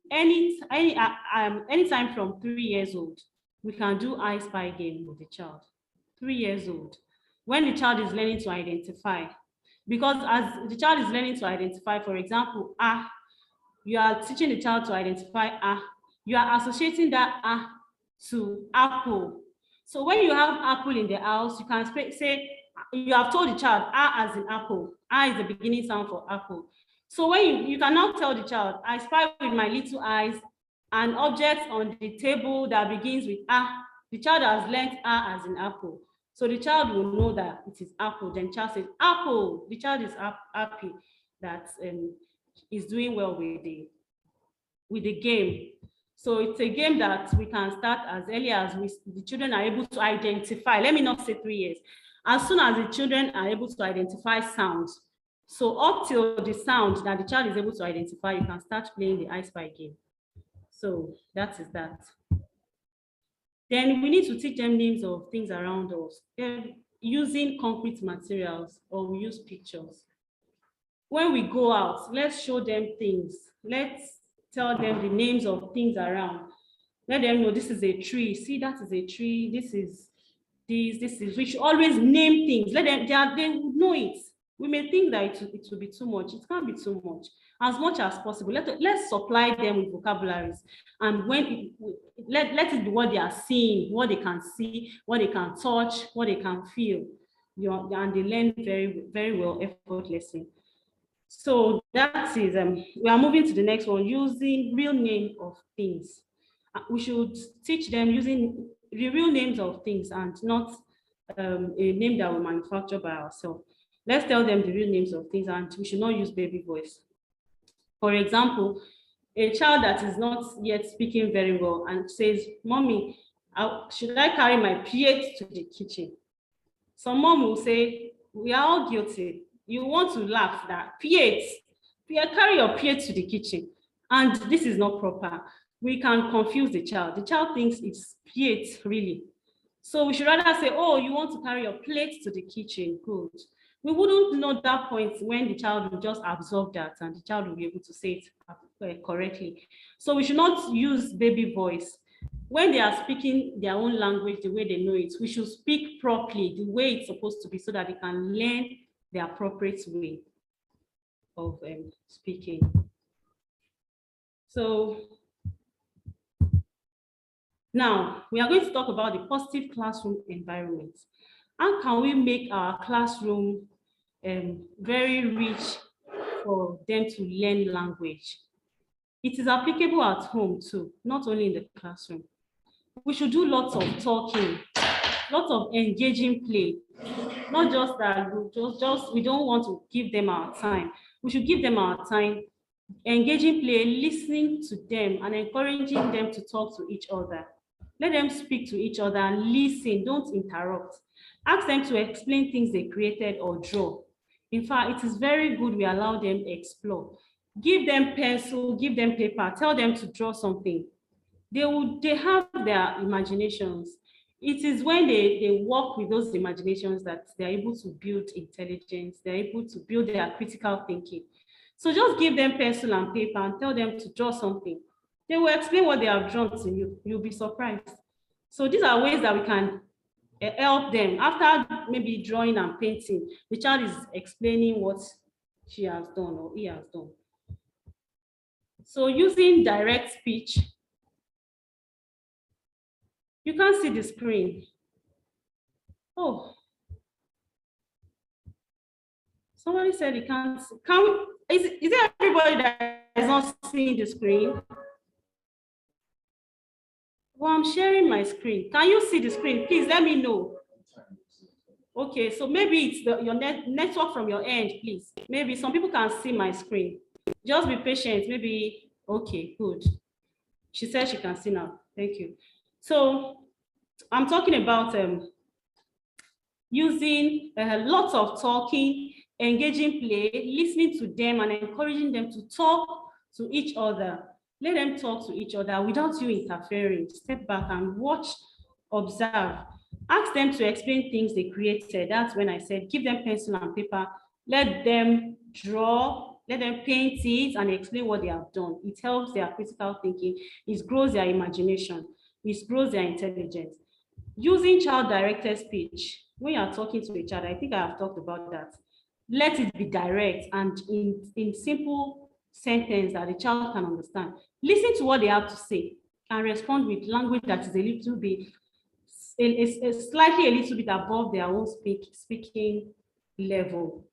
Anytime from 3 years old, we can do I Spy game with the child. 3 years old, when the child is learning to identify. Because as the child is learning to identify, for example, you are teaching the child to identify you are associating that to apple. So when you have apple in the house, you can say, you have told the child as in apple. Is the beginning sound for apple. So when you can now tell the child, I spy with my little eyes an object on the table that begins with the child has learned as in apple. So the child will know that it is apple. Then child says apple. The child is happy that is doing well with the game. So it's a game that we can start as early as the children are able to identify. Let me not say 3 years. As soon as the children are able to identify sounds. So up till the sound that the child is able to identify, you can start playing the I Spy game. So that is that. Then we need to teach them names of things around us using concrete materials, or we use pictures. When we go out, let's show them things. Let's tell them the names of things around. Let them know this is a tree. See, that is a tree. This is this is. We should always name things. Let them, they know it. We may think that it will be too much. It can't be too much as possible. Let's supply them with vocabularies. And when let it be what they are seeing, what they can see, what they can touch, what they can feel. And they learn very, very well effortlessly. So that is, we are moving to the next one, using real name of things. We should teach them using the real names of things and not a name that we manufacture by ourselves. Let's tell them the real names of things, and we should not use baby voice. For example, a child that is not yet speaking very well and says, "Mommy, should I carry my plate to the kitchen?" Some mom will say, "We are all guilty. You want to laugh that plate, carry your plate to the kitchen." And this is not proper. We can confuse the child. The child thinks it's plate, really. So we should rather say, "Oh, you want to carry your plate to the kitchen, good." We wouldn't know that point when the child will just absorb that and the child will be able to say it correctly. So we should not use baby voice. When they are speaking their own language, the way they know it, we should speak properly, the way it's supposed to be, so that they can learn the appropriate way of speaking. So now we are going to talk about the positive classroom environment. How can we make our classroom very rich for them to learn language? It is applicable at home too, not only in the classroom. We should do lots of talking, lots of engaging play. Not just that we don't want to give them our time. We should give them our time, engaging play, listening to them and encouraging them to talk to each other. Let them speak to each other and listen, don't interrupt. Ask them to explain things they created or draw. In fact, it is very good we allow them explore. Give them pencil, give them paper, tell them to draw something. They have their imaginations. It is when they work with those imaginations that they're able to build intelligence, they're able to build their critical thinking. So just give them pencil and paper and tell them to draw something. They will explain what they have drawn to you. You'll be surprised. So these are ways that we can help them. After maybe drawing and painting, the child is explaining what she has done or he has done. So using direct speech, you can't see the screen. Oh, somebody said you can't. Is it everybody that is not seeing the screen? Well, I'm sharing my screen. Can you see the screen? Please let me know. Okay, so maybe it's your network from your end, please. Maybe some people can see my screen. Just be patient. Maybe, okay, good. She said she can see now. Thank you. So I'm talking about using lots of talking, engaging play, listening to them and encouraging them to talk to each other. Let them talk to each other without you interfering. Step back and watch, observe. Ask them to explain things they created. That's when I said, give them pencil and paper. Let them draw, let them paint it and explain what they have done. It helps their critical thinking. It grows their imagination. It grows their intelligence. Using child-directed speech. When you are talking to a child, I think I have talked about that. Let it be direct and in simple sentence that the child can understand. Listen to what they have to say and respond with language that is a little bit, slightly a little bit above their own speaking level.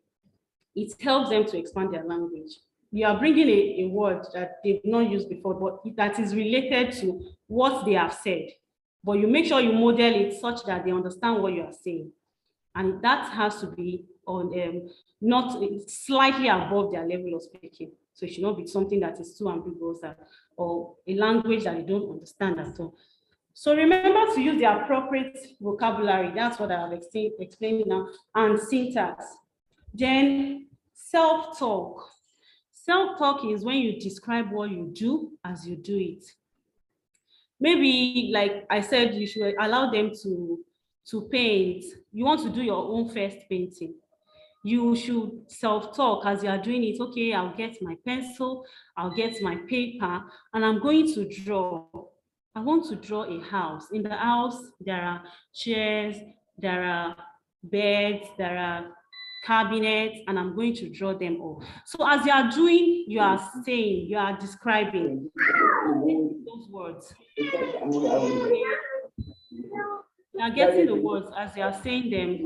It helps them to expand their language. You are bringing a word that they've not used before, but that is related to what they have said. But you make sure you model it such that they understand what you are saying. And that has to be on not slightly above their level of speaking. So it should not be something that is too ambiguous or a language that they don't understand at all. So remember to use the appropriate vocabulary. That's what I have explained now. And syntax. Then self-talk. Self-talk is when you describe what you do as you do it. Maybe, like I said, you should allow them to paint. You want to do your own first painting. You should self-talk as you are doing it. Okay, I'll get my pencil, I'll get my paper, and I'm going to draw. I want to draw a house. In the house, there are chairs, there are beds, there are cabinets, and I'm going to draw them all. So as you are doing, you are saying, you are describing those words. You are getting the words as you are saying them.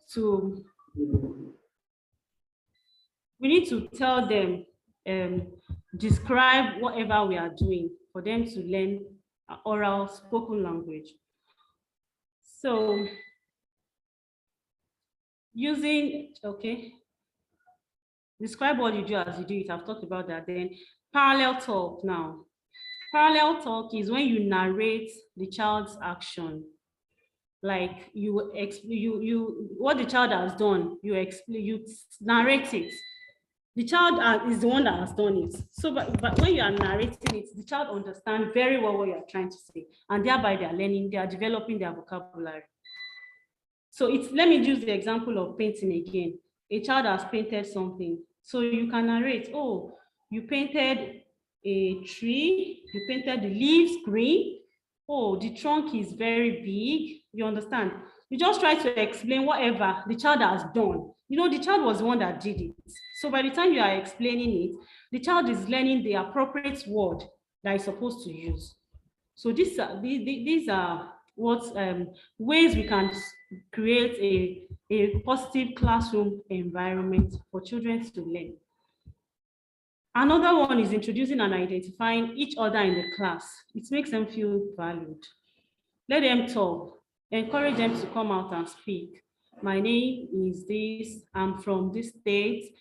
So you need we need to tell them, describe whatever we are doing for them to learn oral spoken language. So using, okay, describe what you do as you do it. I've talked about that. Then parallel talk now. Parallel talk is when you narrate the child's action. Like what the child has done, you narrate it. The child is the one that has done it. So, but when you are narrating it, the child understands very well what you are trying to say, and thereby they are learning, they are developing their vocabulary. So let me use the example of painting again. A child has painted something, so you can narrate, oh, you painted a tree, you painted the leaves green, oh, the trunk is very big, you understand? You just try to explain whatever the child has done. You know, the child was the one that did it. So by the time you are explaining it, the child is learning the appropriate word that is supposed to use. So these are what ways we can create a positive classroom environment for children to learn. Another one is introducing and identifying each other in the class. It makes them feel valued. Let them talk. Encourage them to come out and speak. My name is this, I'm from this state.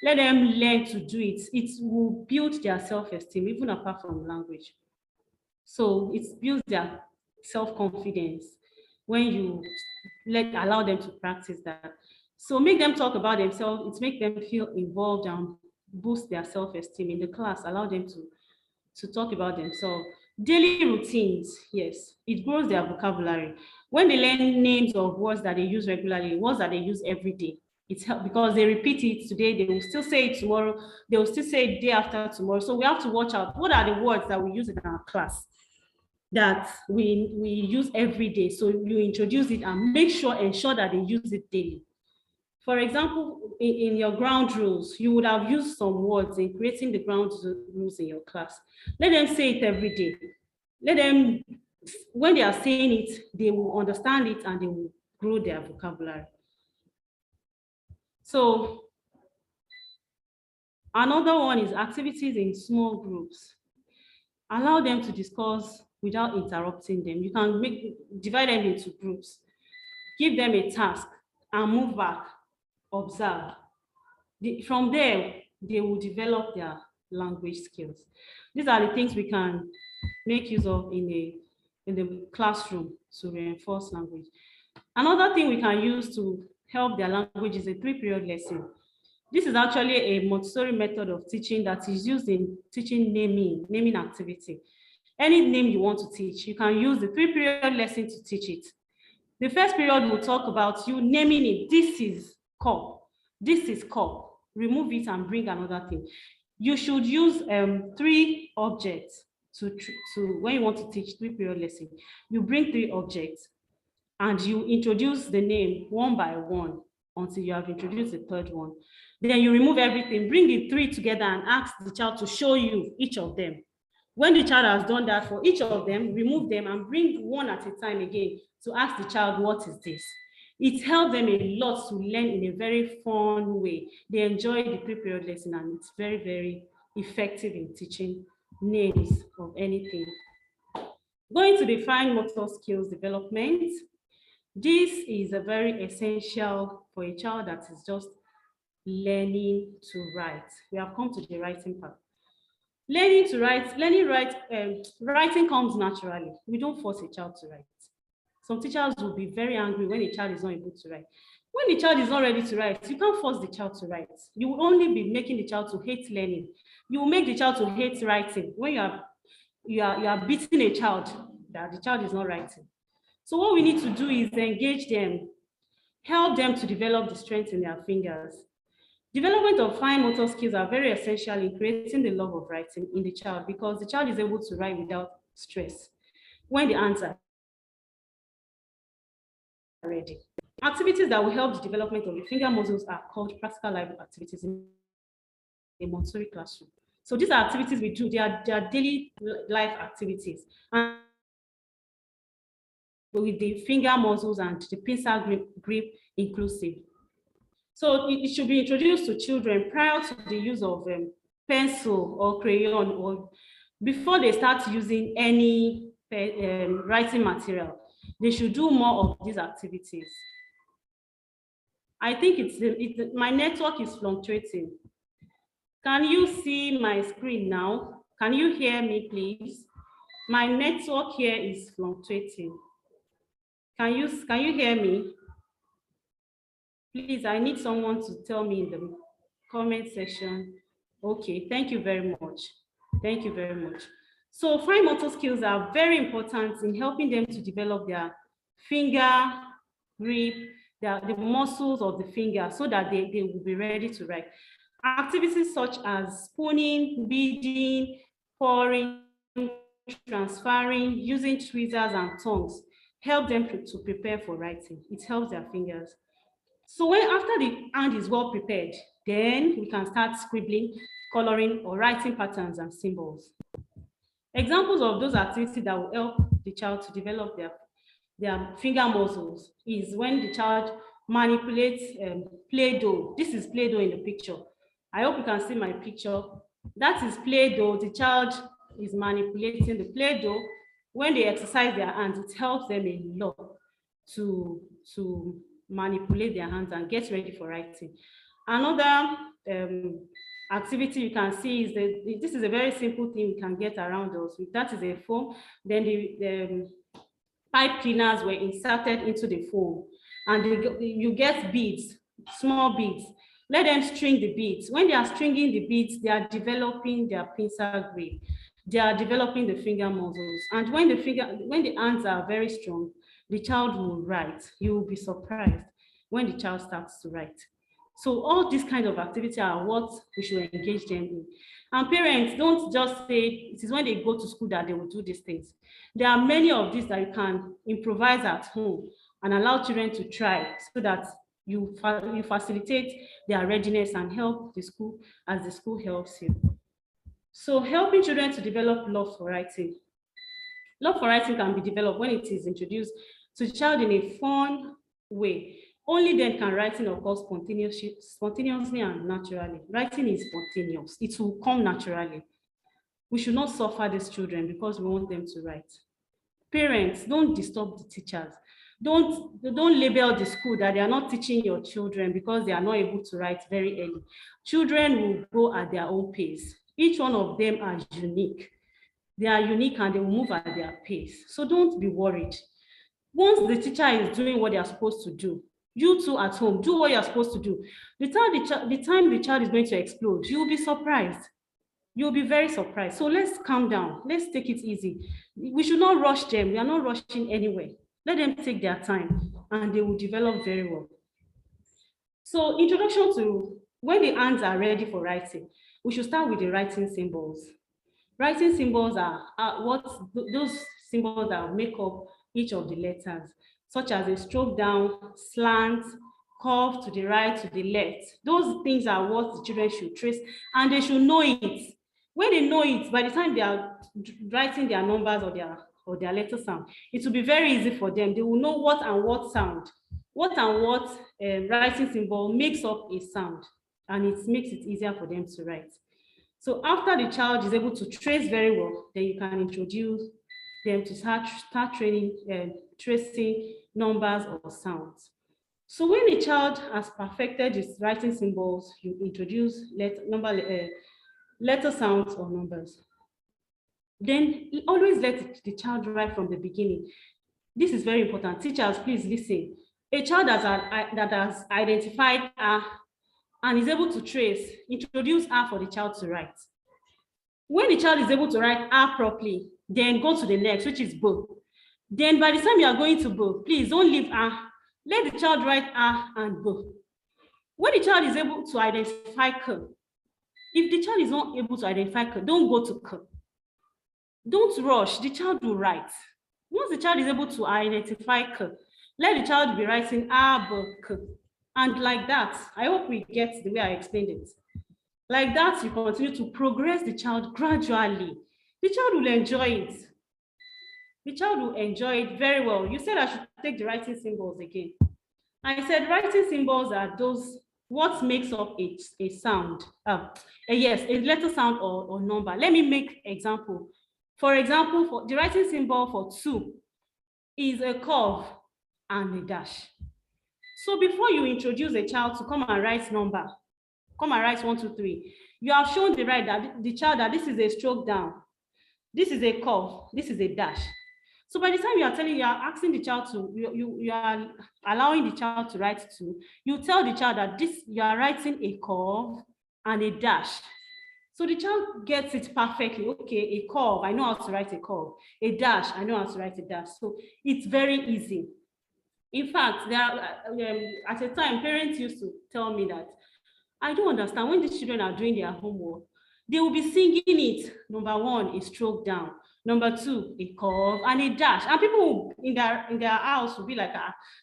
Let them learn to do it. It will build their self-esteem, even apart from language. So it builds their self-confidence when you allow them to practice that. So make them talk about themselves. It makes them feel involved and boost their self-esteem in the class. Allow them to talk about themselves. Daily routines, yes, it grows their vocabulary. When they learn names of words that they use regularly, words that they use every day, it's help because they repeat it today, they will still say it tomorrow, they will still say it day after tomorrow. So we have to watch out. What are the words that we use in our class that we use every day? So you introduce it and ensure that they use it daily. For example, in your ground rules, you would have used some words in creating the ground rules in your class. Let them say it every day. Let them, when they are saying it, they will understand it and they will grow their vocabulary. So another one is activities in small groups. Allow them to discuss without interrupting them. You can divide them into groups, give them a task, and move back, observe. From there, they will develop their language skills. These are the things we can make use of in the classroom to reinforce language. Another thing we can use to help their language is a 3-period lesson. This is actually a Montessori method of teaching that is used in teaching naming activity. Any name you want to teach, you can use the 3-period lesson to teach it. The first period will talk about you naming it. This is cup. This is cup. Remove it and bring another thing. You should use 3 objects to when you want to teach 3-period lesson. You bring 3 objects and you introduce the name one by one until you have introduced the 3rd one. Then you remove everything, bring the 3 together and ask the child to show you each of them. When the child has done that for each of them, remove them and bring one at a time again to ask the child, what is this? It helps them a lot to learn in a very fun way. They enjoy the 3-period lesson and it's very, very effective in teaching names of anything. Going to the fine motor skills development. This is a very essential for a child that is just learning to write. We have come to the writing part. Learning to write, writing comes naturally. We don't force a child to write. Some teachers will be very angry when a child is not able to write. When the child is not ready to write, you can't force the child to write. You will only be making the child to hate learning. You will make the child to hate writing when you are beating a child that the child is not writing. So what we need to do is engage them, help them to develop the strength in their fingers. Development of fine motor skills are very essential in creating the love of writing in the child because the child is able to write without stress when the answer is ready. Activities that will help the development of the finger muscles are called practical life activities in a Montessori classroom. So these are activities we do, they are daily life activities. And with the finger muscles and the pincer grip inclusive. So it should be introduced to children prior to the use of pencil or crayon or before they start using any writing material. They should do more of these activities. I think my network is fluctuating. Can you see my screen now? Can you hear me, please? My network here is fluctuating. Can you hear me? Please, I need someone to tell me in the comment section. Okay, thank you very much. Thank you very much. So fine motor skills are very important in helping them to develop their finger grip, the muscles of the finger so that they will be ready to write. Activities such as spooning, beading, pouring, transferring, using tweezers and tongs help them to prepare for writing. It helps their fingers. So after the hand is well prepared, then we can start scribbling, coloring, or writing patterns and symbols. Examples of those activities that will help the child to develop their finger muscles is when the child manipulates Play-Doh. This is Play-Doh in the picture. I hope you can see my picture. That is Play-Doh. The child is manipulating the Play-Doh. When they exercise their hands, it helps them a lot to manipulate their hands and get ready for writing. Another activity you can see is that this is a very simple thing we can get around us. That is a foam. Then the pipe cleaners were inserted into the foam, and you get beads, small beads. Let them string the beads. When they are stringing the beads, they are developing their pincer grip. They are developing the finger muscles. And when the hands are very strong, the child will write. You will be surprised when the child starts to write. So all these kinds of activities are what we should engage them in. And parents, don't just say it is when they go to school that they will do these things. There are many of these that you can improvise at home and allow children to try so that you facilitate their readiness and help the school as the school helps you. So helping children to develop love for writing. Love for writing can be developed when it is introduced to the child in a fun way. Only then can writing occur spontaneously and naturally. Writing is spontaneous. It will come naturally. We should not suffer these children because we want them to write. Parents, don't disturb the teachers. Don't label the school that they are not teaching your children because they are not able to write very early. Children will go at their own pace. Each one of them are unique. They are unique and they will move at their pace. So don't be worried. Once the teacher is doing what they are supposed to do, you too at home, do what you're supposed to do. The time the child is going to explode, you'll be surprised. You'll be very surprised. So let's calm down. Let's take it easy. We should not rush them. We are not rushing anywhere. Let them take their time and they will develop very well. So introduction to when the hands are ready for writing, we should start with the writing symbols. Writing symbols are those symbols that make up each of the letters, such as a stroke down, slant, curve to the right, to the left. Those things are what the children should trace, and they should know it. When they know it, by the time they are writing their numbers or their letter sound, it will be very easy for them. They will know what and what sound, what and what writing symbol makes up a sound, and it makes it easier for them to write. So after the child is able to trace very well, then you can introduce them to start training tracing numbers or sounds. So when the child has perfected his writing symbols, you introduce letter sounds or numbers. Then always let the child write from the beginning. This is very important. Teachers, please listen. A child that has identified and is able to trace, introduce R for the child to write. When the child is able to write R properly, then go to the next, which is B. Then by the time you are going to B, please don't leave R. Let the child write R and B. When the child is able to identify K, if the child is not able to identify K, don't go to K. Don't rush, the child will write. Once the child is able to identify K, let the child be writing R, B, K. And like that, I hope we get the way I explained it. Like that, you continue to progress the child gradually. The child will enjoy it. The child will enjoy it very well. You said I should take the writing symbols again. I said writing symbols are those, what makes up a sound. Yes, a letter sound or number. Let me make example. For example, for the writing symbol for 2 is a curve and a dash. So before you introduce a child to come and write number, come and write 1, 2, 3, you have shown the child that this is a stroke down, this is a curve, this is a dash. So by the time you are asking the child to, you are allowing the child to write 2, you tell the child that you are writing a curve and a dash. So the child gets it perfectly. Okay, a curve, I know how to write a curve. A dash, I know how to write a dash. So it's very easy. In fact, at a time, parents used to tell me that, I don't understand, when the children are doing their homework, they will be singing it. Number 1 is stroke down. Number 2, a curve and a dash. And people in their house will be like,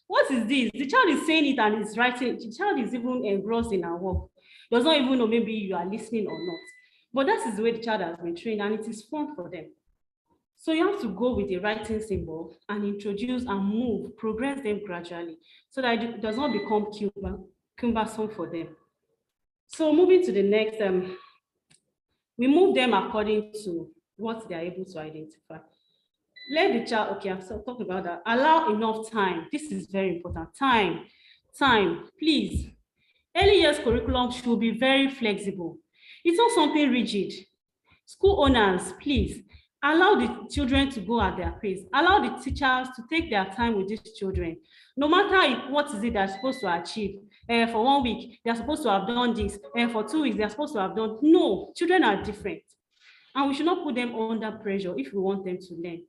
what is this? The child is saying it and is writing. The child is even engrossed in our work. Does not even know maybe you are listening or not. But that is the way the child has been trained, and it is fun for them. So you have to go with the writing symbol and introduce and move, progress them gradually so that it does not become cumbersome for them. So moving to the next, we move them according to what they are able to identify. Let the child, okay, I've talked about that. Allow enough time. This is very important. Time, please. Early years curriculum should be very flexible. It's not something rigid. School owners, please, allow the children to go at their pace. Allow the teachers to take their time with these children. No matter what is it they're supposed to achieve. For 1 week, they're supposed to have done this. For 2 weeks, they're supposed to have done. No, children are different. And we should not put them under pressure if we want them to learn.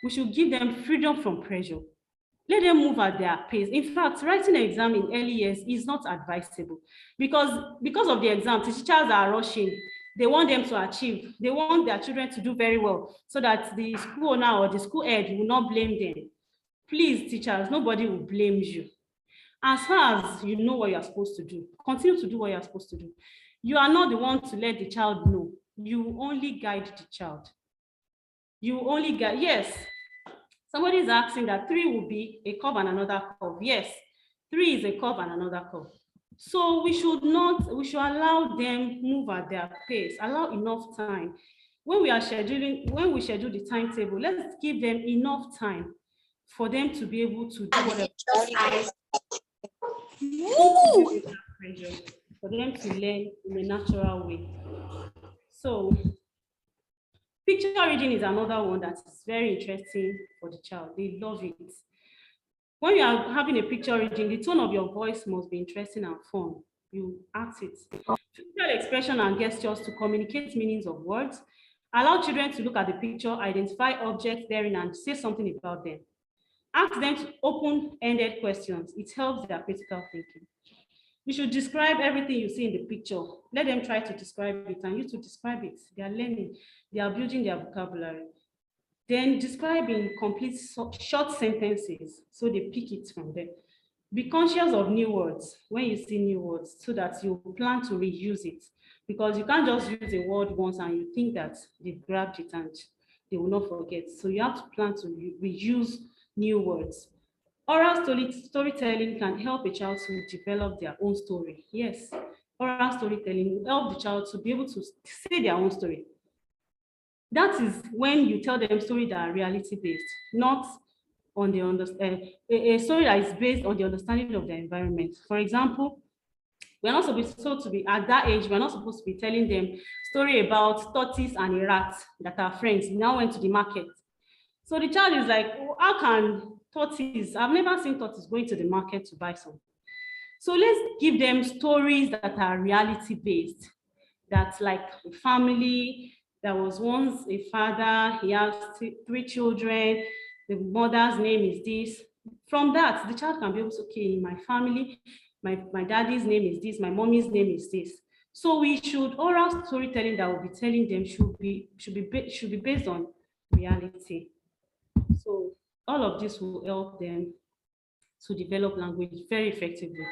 We should give them freedom from pressure. Let them move at their pace. In fact, writing an exam in early years is not advisable because of the exam, the teachers are rushing. They want them to achieve. They want their children to do very well so that the school owner or the school head will not blame them. Please, teachers, nobody will blame you. As far as you know what you're supposed to do, continue to do what you're supposed to do. You are not the one to let the child know. You only guide the child. You only guide, yes. Somebody is asking that 3 will be a curve and another curve. Yes, 3 is a curve and another curve. So we should allow them move at their pace, allow enough time. when we schedule the timetable, let's give them enough time for them to be able to do whatever. Pressure for them to learn in a natural way. So picture reading is another one that is very interesting for the child. They love it. When you are having a picture reading, the tone of your voice must be interesting and fun. You act it. Facial expression and gestures to communicate meanings of words. Allow children to look at the picture, identify objects therein, and say something about them. Ask them to open-ended questions. It helps their critical thinking. You should describe everything you see in the picture. Let them try to describe it, and you to describe it. They are learning. They are building their vocabulary. Then describe in complete short sentences, so they pick it from there. Be conscious of new words when you see new words, so that you plan to reuse it, because you can't just use a word once and you think that they've grabbed it and they will not forget. So you have to plan to reuse new words. Oral storytelling can help a child to develop their own story. Yes, oral storytelling will help the child to be able to say their own story. That is when you tell them stories that are reality-based, not on the a story that is based on the understanding of the environment. For example, we're not supposed to be at that age, we're not supposed to be telling them story about tortoise and a rat that are friends, now went to the market. So the child is like, oh, how can tortoise, I've never seen tortoise going to the market to buy some. So let's give them stories that are reality-based. That's like a family. There was once a father, he has 3 children, the mother's name is this. From that, the child can be able to, okay, in my family, my daddy's name is this, my mommy's name is this. So we should, oral storytelling that we'll be telling them should be based on reality. So all of this will help them to develop language very effectively.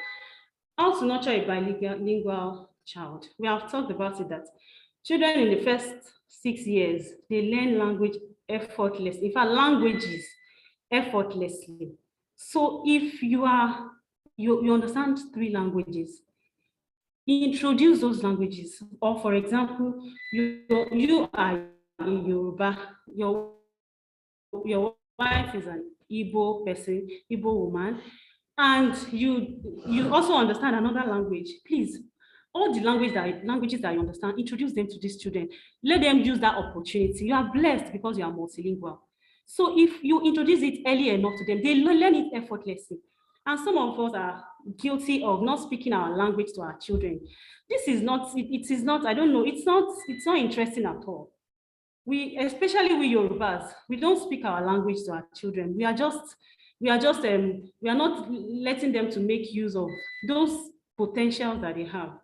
How to nurture a bilingual child. We have talked about it, that children in the first 6 years, they learn language effortlessly. In fact, languages effortlessly. So if you understand 3 languages, introduce those languages. Or for example, you are in Yoruba, your wife is an Igbo person, Igbo woman, and you also understand another language. Please, all the languages that you understand, introduce them to these children. Let them use that opportunity. You are blessed because you are multilingual. So if you introduce it early enough to them, they learn it effortlessly. And some of us are guilty of not speaking our language to our children. This is not, it is not, I don't know, it's not interesting at all. Especially we Yorubas, we don't speak our language to our children. We are not letting them to make use of those potentials that they have.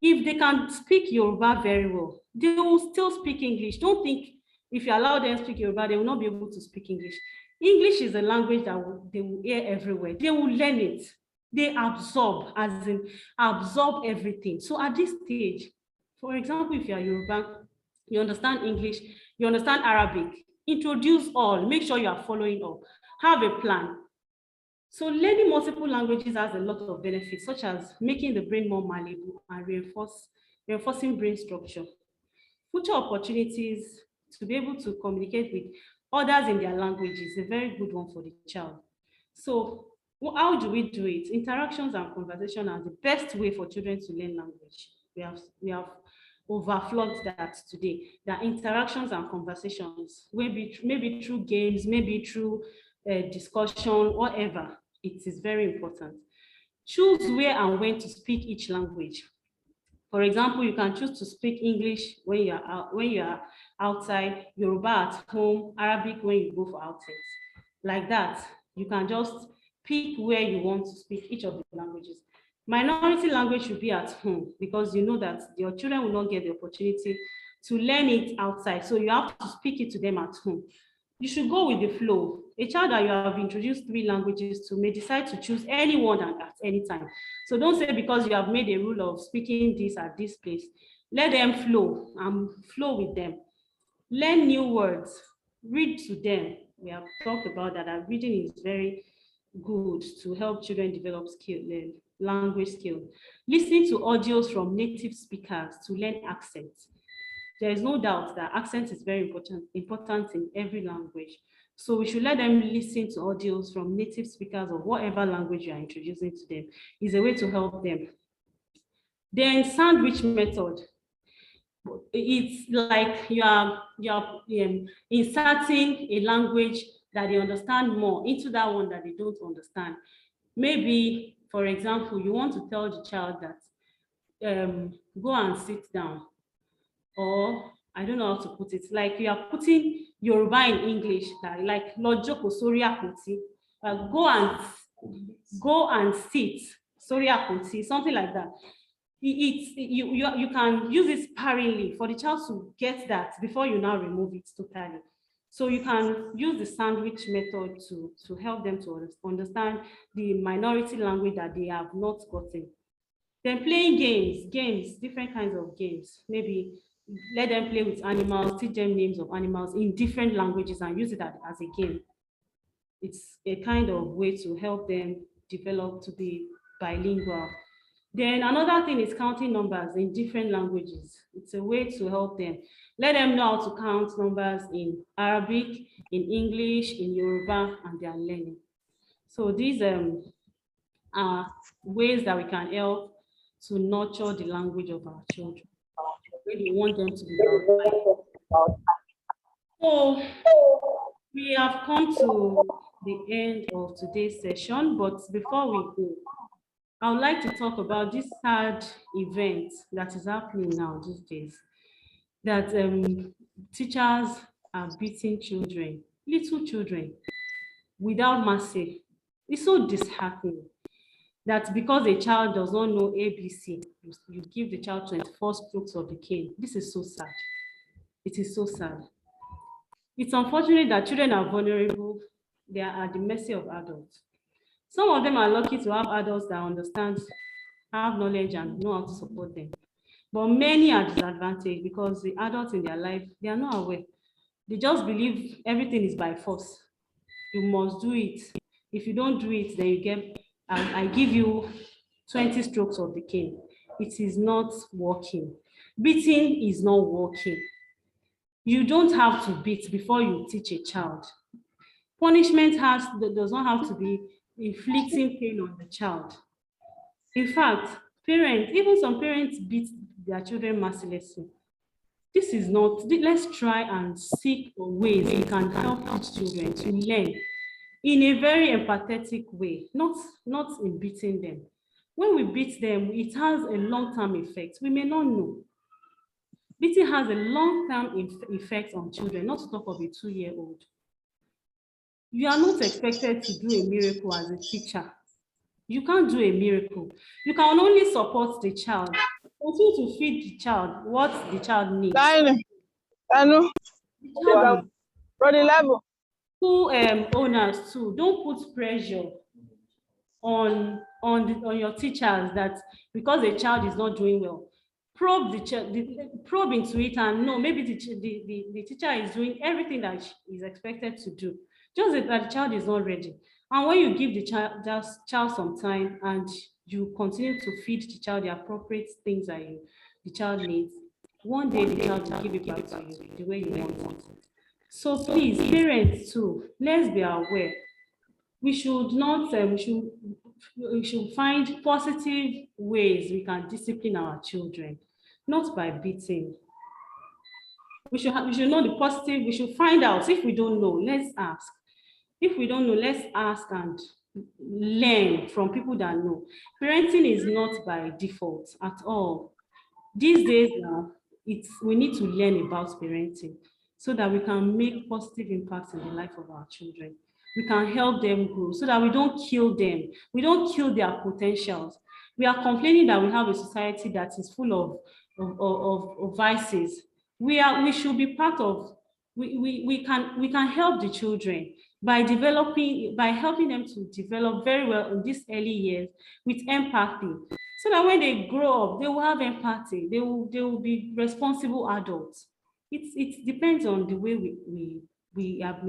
If they can speak Yoruba very well, they will still speak English. Don't think if you allow them to speak Yoruba, they will not be able to speak English. English is a language that they will hear everywhere. They will learn it. They absorb everything. So at this stage, for example, if you are Yoruba, you understand English, you understand Arabic, introduce all, make sure you are following up, have a plan. So learning multiple languages has a lot of benefits, such as making the brain more malleable and reinforcing brain structure. Future opportunities to be able to communicate with others in their language is a very good one for the child. So how do we do it? Interactions and conversation are the best way for children to learn language. We have overflowed that today. That interactions and conversations, maybe through games, maybe through discussion, whatever. It is very important. Choose where and when to speak each language. For example, you can choose to speak English when you are outside, Yoruba at home, Arabic when you go for outings. Like that, you can just pick where you want to speak each of the languages. Minority language should be at home, because you know that your children will not get the opportunity to learn it outside. So you have to speak it to them at home. You should go with the flow. A child that you have introduced 3 languages to may decide to choose any one at any time. So don't say because you have made a rule of speaking this at this place. Let them flow and flow with them. Learn new words, read to them. We have talked about that reading is very good to help children develop language skills. Listening to audios from native speakers to learn accents. there is no doubt that accent is very important in every language. So we should let them listen to audios from native speakers of whatever language you are introducing to them. Is a way to help them. Then sandwich method. It's like you're inserting a language that they understand more into that one that they don't understand. Maybe, for example, you want to tell the child that go and sit down, or I don't know how to put it, like you are putting Yoruba in English, like Lojoko Soria Kuti, go and sit, Soria Kuti, something like that. You can use it sparingly for the child to get that before you now remove it totally. So you can use the sandwich method to help them to understand the minority language that they have not gotten. Then playing games, different kinds of games. Maybe let them play with animals, teach them names of animals in different languages and use it as a game. It's a kind of way to help them develop to be bilingual. Then another thing is counting numbers in different languages. It's a way to help them. Let them know how to count numbers in Arabic, in English, in Yoruba, and they are learning. So these are ways that we can help to nurture the language of our children. We want them to be bilingual. So we have come to the end of today's session, but before we go, I would like to talk about this sad event that is happening now these days, that teachers are beating children, little children, without mercy. It's so disheartening that because a child does not know ABC, you give the child 24 strokes of the cane. This is so sad. It is so sad. It's unfortunate that children are vulnerable. They are at the mercy of adults. Some of them are lucky to have adults that understand, have knowledge, and know how to support them. But many are disadvantaged because the adults in their life, they are not aware. They just believe everything is by force. You must do it. If you don't do it, then you get, I give you 20 strokes of the cane. It is not working. Beating is not working. You don't have to beat before you teach a child. Punishment does not have to be inflicting pain on the child. In fact, even some parents beat their children mercilessly. This is not, let's try and seek ways we can help these children to learn in a very empathetic way, not in beating them. When we beat them, it has a long-term effect. We may not know. Beating has a long-term effect on children, not to talk of a 2-year-old. You are not expected to do a miracle as a teacher. You can't do a miracle. You can only support the child. Continue to feed the child what the child needs. School owners too, don't put pressure on your teachers that because a child is not doing well, probe into it and know maybe the teacher is doing everything that is expected to do, just that the child is not ready. And when you give the child some time and you continue to feed the child the appropriate things that the child needs, one day the child will give it back to you the way you want it. So please, parents too, let's be aware. We should not, we should find positive ways we can discipline our children, not by beating. We should know the positive. We should find out. If we don't know, let's ask. If we don't know, let's ask and learn from people that know. Parenting is not by default at all. These days now, we need to learn about parenting so that we can make positive impacts in the life of our children. We can help them grow so that we don't kill them. We don't kill their potentials. We are complaining that we have a society that is full of vices. We should be part of, we can help the children by helping them to develop very well in these early years with empathy, so that when they grow up, they will have empathy. They will be responsible adults. It depends on the way we have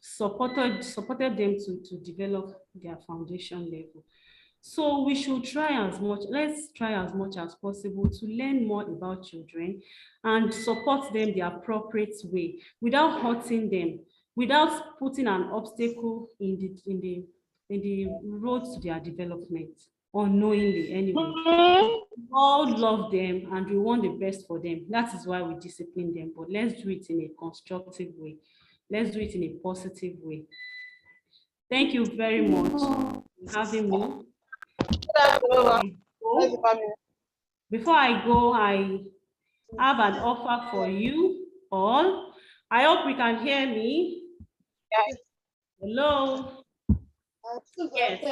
supported them to develop their foundation level. So we should try as much, let's try as much as possible to learn more about children and support them the appropriate way without hurting them, without putting an obstacle in the road to their development, unknowingly anyway. We all love them and we want the best for them. That is why we discipline them, but let's do it in a constructive way. Let's do it in a positive way. Thank you very much for having me. Before I go, I have an offer for you all. I hope you can hear me. Hello. Yes.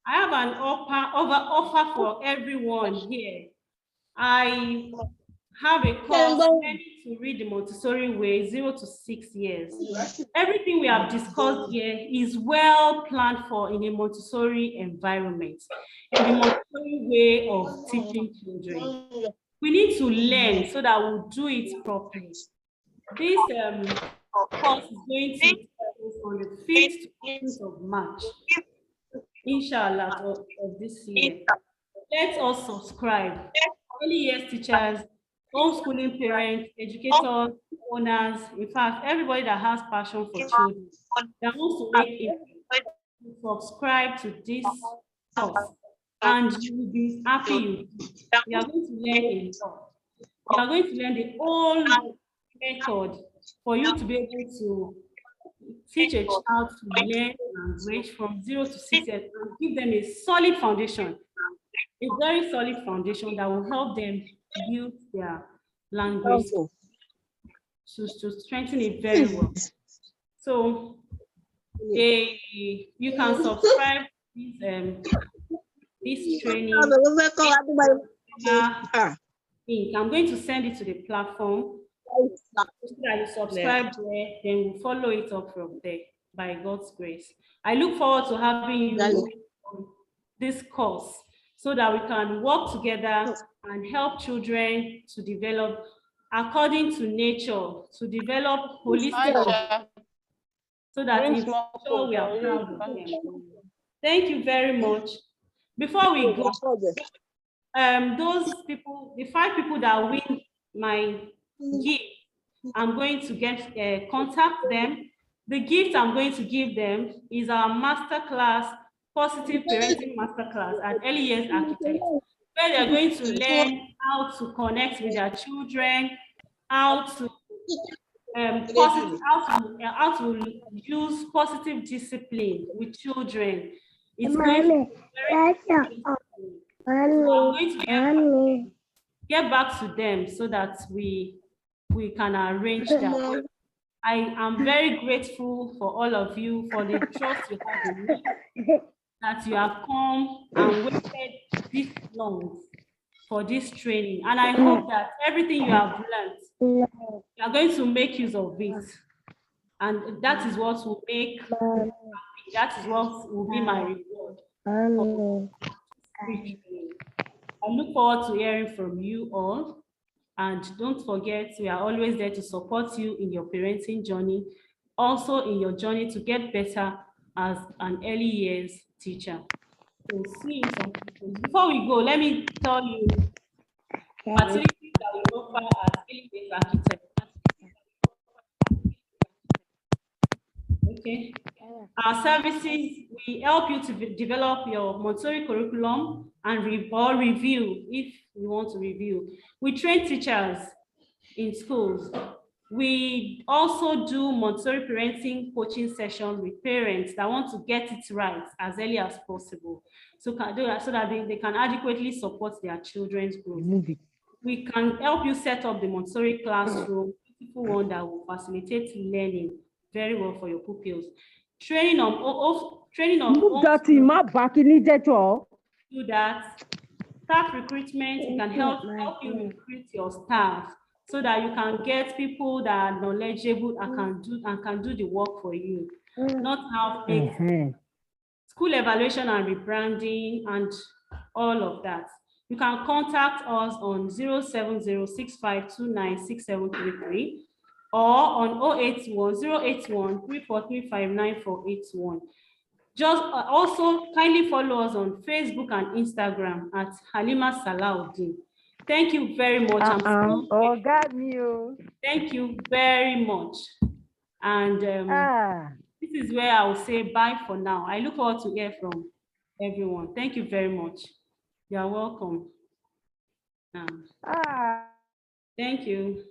I have an offer for everyone here. I have a course ready to read the Montessori way, 0 to 6 years. Everything we have discussed here is well planned for in a Montessori environment, in the Montessori way of teaching children. We need to learn so that we'll do it properly. This course is going to take place on the 5th to 8th of March, inshallah, of this year. Let us subscribe. Early years teachers, homeschooling parents, educators, owners, in fact, everybody that has passion for children, that wants to make it, subscribe to this course, and you will be happy. You are going to learn a lot. You are going to learn the whole method for you to be able to teach a child to learn language from 0 to 6 years and give them a solid foundation, a very solid foundation that will help them build their language to strengthen it very well. So you can subscribe to this training. I'm going to send it to the platform. So that you subscribe there, then we'll follow it up from there by God's grace. I look forward to having you on this course so that we can work together and help children to develop according to nature, to develop holistic, so that in future we are proud of them. Thank you very much. Before we go, those people, the 5 people that win my gift, I'm going to contact them. The gift I'm going to give them is our masterclass, Positive Parenting Masterclass at Early Years Architect, where they're going to learn how to connect with their children, how to use positive discipline with children. It's going to be I'm going to get back to them so that we can arrange that. I am very grateful for all of you for the trust you have in me, that you have come and waited this long for this training. And I hope that everything you have learned, you are going to make use of it. And that is what will make me happy. That is what will be my reward. I look forward to hearing from you all. And don't forget, we are always there to support you in your parenting journey, also in your journey to get better as an early years teacher. So see you some. Before we go, let me tell you facilities that we offer at Early Years Architect. Okay. Our services, we help you to develop your Montessori curriculum and review if you want to review. We train teachers in schools. We also do Montessori parenting coaching sessions with parents that want to get it right as early as possible, so that they can adequately support their children's growth. We can help you set up the Montessori classroom, beautiful one that will facilitate learning very well for your pupils. Training on do that. Staff recruitment, it can help you recruit your staff so that you can get people that are knowledgeable and can do the work for you, not have fake. School evaluation and rebranding and all of that. You can contact us on 07065296733 or on 081 34359 9481. Just also kindly follow us on Facebook and Instagram at Halima Salahuddin. Thank you very much. Oh, got me. Oh. Thank you very much. And this is where I will say bye for now. I look forward to hear from everyone. Thank you very much. You are welcome. Thank you.